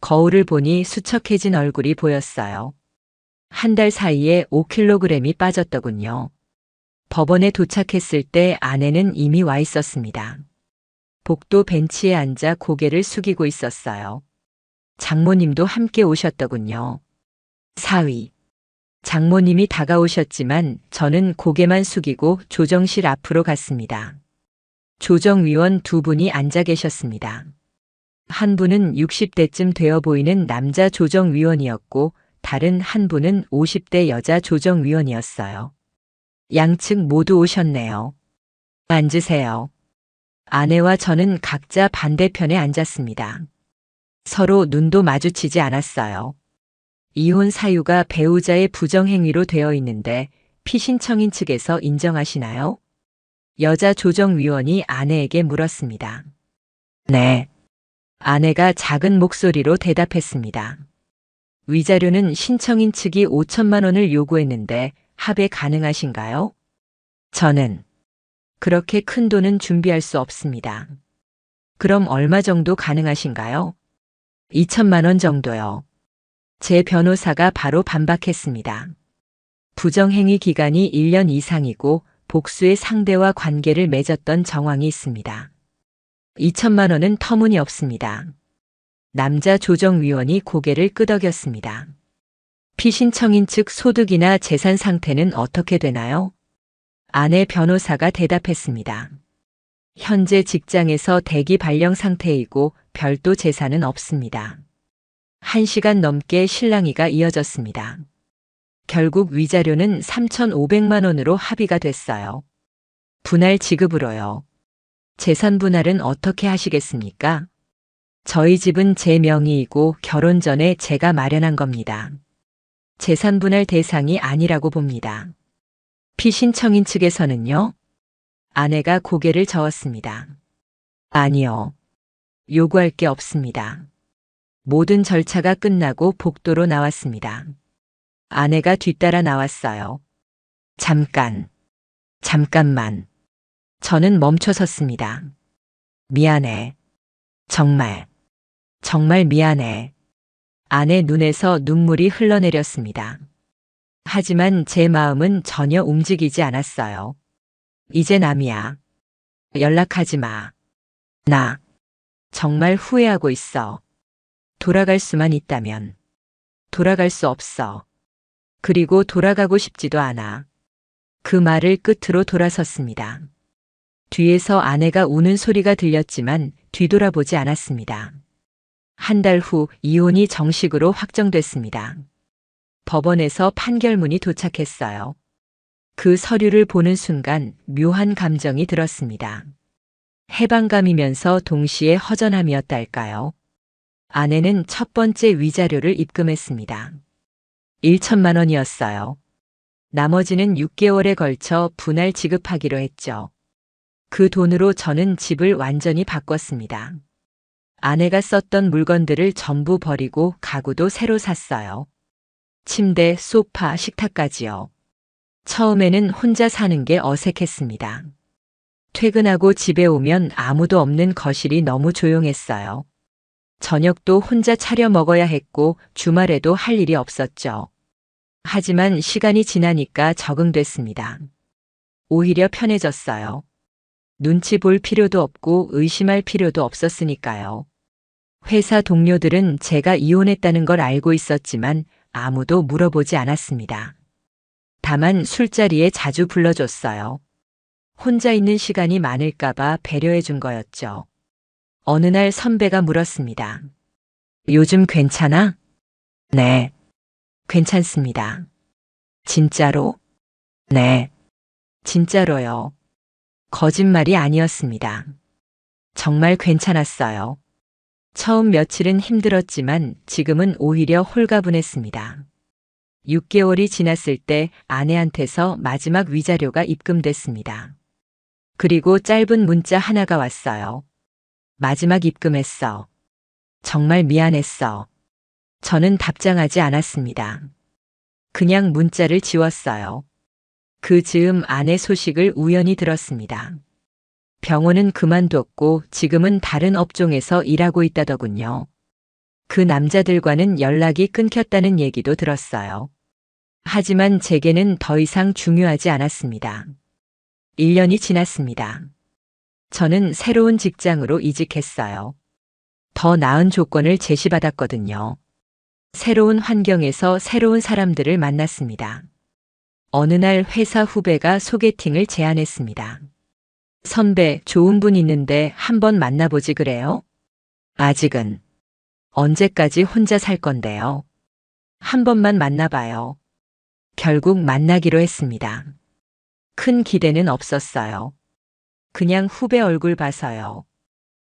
거울을 보니 수척해진 얼굴이 보였어요. 한 달 사이에 5kg이 빠졌더군요. 법원에 도착했을 때 아내는 이미 와 있었습니다. 복도 벤치에 앉아 고개를 숙이고 있었어요. 장모님도 함께 오셨더군요. 사위. 장모님이 다가오셨지만 저는 고개만 숙이고 조정실 앞으로 갔습니다. 조정위원 2분이 앉아 계셨습니다. 한 분은 60대쯤 되어 보이는 남자 조정위원이었고 다른 한 분은 50대 여자 조정위원이었어요. 양측 모두 오셨네요. 앉으세요. 아내와 저는 각자 반대편에 앉았습니다. 서로 눈도 마주치지 않았어요. 이혼 사유가 배우자의 부정행위로 되어 있는데 피신청인 측에서 인정하시나요? 여자 조정위원이 아내에게 물었습니다. 네. 아내가 작은 목소리로 대답했습니다. 위자료는 신청인 측이 5천만 원을 요구했는데 합의 가능하신가요? 저는 그렇게 큰 돈은 준비할 수 없습니다. 그럼 얼마 정도 가능하신가요? 2천만 원 정도요. 제 변호사가 바로 반박했습니다. 부정행위 기간이 1년 이상이고 복수의 상대와 관계를 맺었던 정황이 있습니다. 2천만 원은 터무니없습니다. 남자 조정위원이 고개를 끄덕였습니다. 피신청인 측 소득이나 재산 상태는 어떻게 되나요? 아내 변호사가 대답했습니다. 현재 직장에서 대기 발령 상태이고 별도 재산은 없습니다. 1시간 넘게 실랑이가 이어졌습니다. 결국 위자료는 3,500만 원으로 합의가 됐어요. 분할 지급으로요. 재산 분할은 어떻게 하시겠습니까? 저희 집은 제 명의이고 결혼 전에 제가 마련한 겁니다. 재산 분할 대상이 아니라고 봅니다. 피신청인 측에서는요? 아내가 고개를 저었습니다. 아니요. 요구할 게 없습니다. 모든 절차가 끝나고 복도로 나왔습니다. 아내가 뒤따라 나왔어요. 잠깐만. 저는 멈춰 섰습니다. 미안해. 정말 미안해. 아내 눈에서 눈물이 흘러내렸습니다. 하지만 제 마음은 전혀 움직이지 않았어요. 이제 남이야. 연락하지 마. 나 정말 후회하고 있어. 돌아갈 수만 있다면. 돌아갈 수 없어. 그리고 돌아가고 싶지도 않아. 그 말을 끝으로 돌아섰습니다. 뒤에서 아내가 우는 소리가 들렸지만 뒤돌아보지 않았습니다. 한 달 후 이혼이 정식으로 확정됐습니다. 법원에서 판결문이 도착했어요. 그 서류를 보는 순간 묘한 감정이 들었습니다. 해방감이면서 동시에 허전함이었달까요? 아내는 첫 번째 위자료를 입금했습니다. 1천만 원이었어요. 나머지는 6개월에 걸쳐 분할 지급하기로 했죠. 그 돈으로 저는 집을 완전히 바꿨습니다. 아내가 썼던 물건들을 전부 버리고 가구도 새로 샀어요. 침대, 소파, 식탁까지요. 처음에는 혼자 사는 게 어색했습니다. 퇴근하고 집에 오면 아무도 없는 거실이 너무 조용했어요. 저녁도 혼자 차려 먹어야 했고 주말에도 할 일이 없었죠. 하지만 시간이 지나니까 적응됐습니다. 오히려 편해졌어요. 눈치 볼 필요도 없고 의심할 필요도 없었으니까요. 회사 동료들은 제가 이혼했다는 걸 알고 있었지만 아무도 물어보지 않았습니다. 다만 술자리에 자주 불러줬어요. 혼자 있는 시간이 많을까봐 배려해 준 거였죠. 어느 날 선배가 물었습니다. 요즘 괜찮아? 네. 괜찮습니다. 진짜로? 네. 진짜로요. 거짓말이 아니었습니다. 정말 괜찮았어요. 처음 며칠은 힘들었지만 지금은 오히려 홀가분했습니다. 6개월이 지났을 때 아내한테서 마지막 위자료가 입금됐습니다. 그리고 짧은 문자 하나가 왔어요. 마지막 입금했어. 정말 미안했어. 저는 답장하지 않았습니다. 그냥 문자를 지웠어요. 그 즈음 아내 소식을 우연히 들었습니다. 병원은 그만뒀고 지금은 다른 업종에서 일하고 있다더군요. 그 남자들과는 연락이 끊겼다는 얘기도 들었어요. 하지만 제게는 더 이상 중요하지 않았습니다. 1년이 지났습니다. 저는 새로운 직장으로 이직했어요. 더 나은 조건을 제시받았거든요. 새로운 환경에서 새로운 사람들을 만났습니다. 어느 날 회사 후배가 소개팅을 제안했습니다. 선배, 좋은 분 있는데 한번 만나보지 그래요? 아직은. 언제까지 혼자 살 건데요? 한 번만 만나봐요. 결국 만나기로 했습니다. 큰 기대는 없었어요. 그냥 후배 얼굴 봐서요.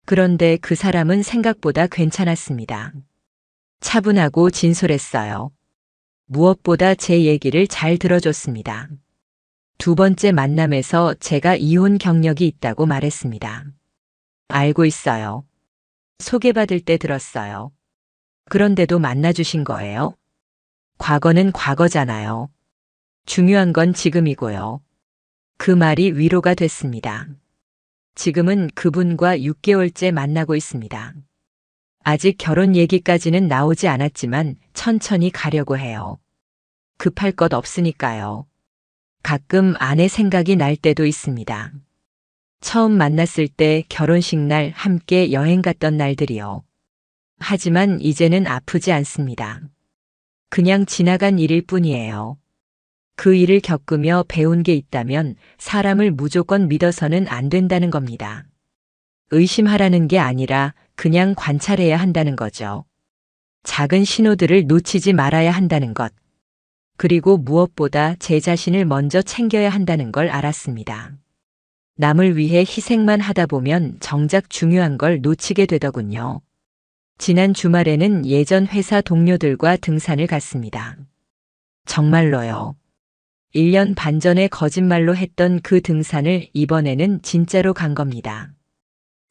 그런데 그 사람은 생각보다 괜찮았습니다. 차분하고 진솔했어요. 무엇보다 제 얘기를 잘 들어줬습니다. 두 번째 만남에서 제가 이혼 경력이 있다고 말했습니다. 알고 있어요. 소개받을 때 들었어요. 그런데도 만나주신 거예요? 과거는 과거잖아요. 중요한 건 지금이고요. 그 말이 위로가 됐습니다. 지금은 그분과 6개월째 만나고 있습니다. 아직 결혼 얘기까지는 나오지 않았지만 천천히 가려고 해요. 급할 것 없으니까요. 가끔 아내 생각이 날 때도 있습니다. 처음 만났을 때 결혼식 날 함께 여행 갔던 날들이요. 하지만 이제는 아프지 않습니다. 그냥 지나간 일일 뿐이에요. 그 일을 겪으며 배운 게 있다면 사람을 무조건 믿어서는 안 된다는 겁니다. 의심하라는 게 아니라 그냥 관찰해야 한다는 거죠. 작은 신호들을 놓치지 말아야 한다는 것. 그리고 무엇보다 제 자신을 먼저 챙겨야 한다는 걸 알았습니다. 남을 위해 희생만 하다 보면 정작 중요한 걸 놓치게 되더군요. 지난 주말에는 예전 회사 동료들과 등산을 갔습니다. 정말로요. 1년 반 전에 거짓말로 했던 그 등산을 이번에는 진짜로 간 겁니다.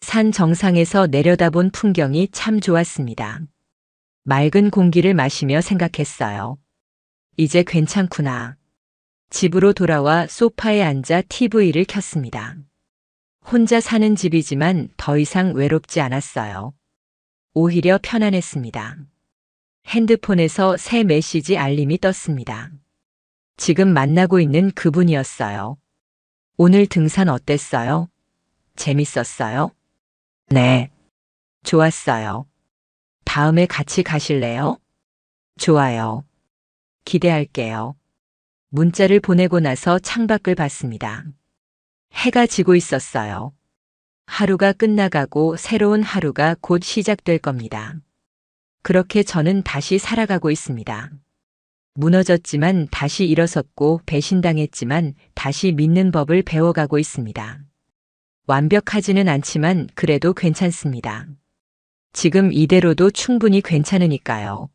산 정상에서 내려다본 풍경이 참 좋았습니다. 맑은 공기를 마시며 생각했어요. 이제 괜찮구나. 집으로 돌아와 소파에 앉아 TV를 켰습니다. 혼자 사는 집이지만 더 이상 외롭지 않았어요. 오히려 편안했습니다. 핸드폰에서 새 메시지 알림이 떴습니다. 지금 만나고 있는 그분이었어요. 오늘 등산 어땠어요? 재밌었어요? 네. 좋았어요. 다음에 같이 가실래요? 좋아요. 기대할게요. 문자를 보내고 나서 창밖을 봤습니다. 해가 지고 있었어요. 하루가 끝나가고 새로운 하루가 곧 시작될 겁니다. 그렇게 저는 다시 살아가고 있습니다. 무너졌지만 다시 일어섰고 배신당했지만 다시 믿는 법을 배워가고 있습니다. 완벽하지는 않지만 그래도 괜찮습니다. 지금 이대로도 충분히 괜찮으니까요.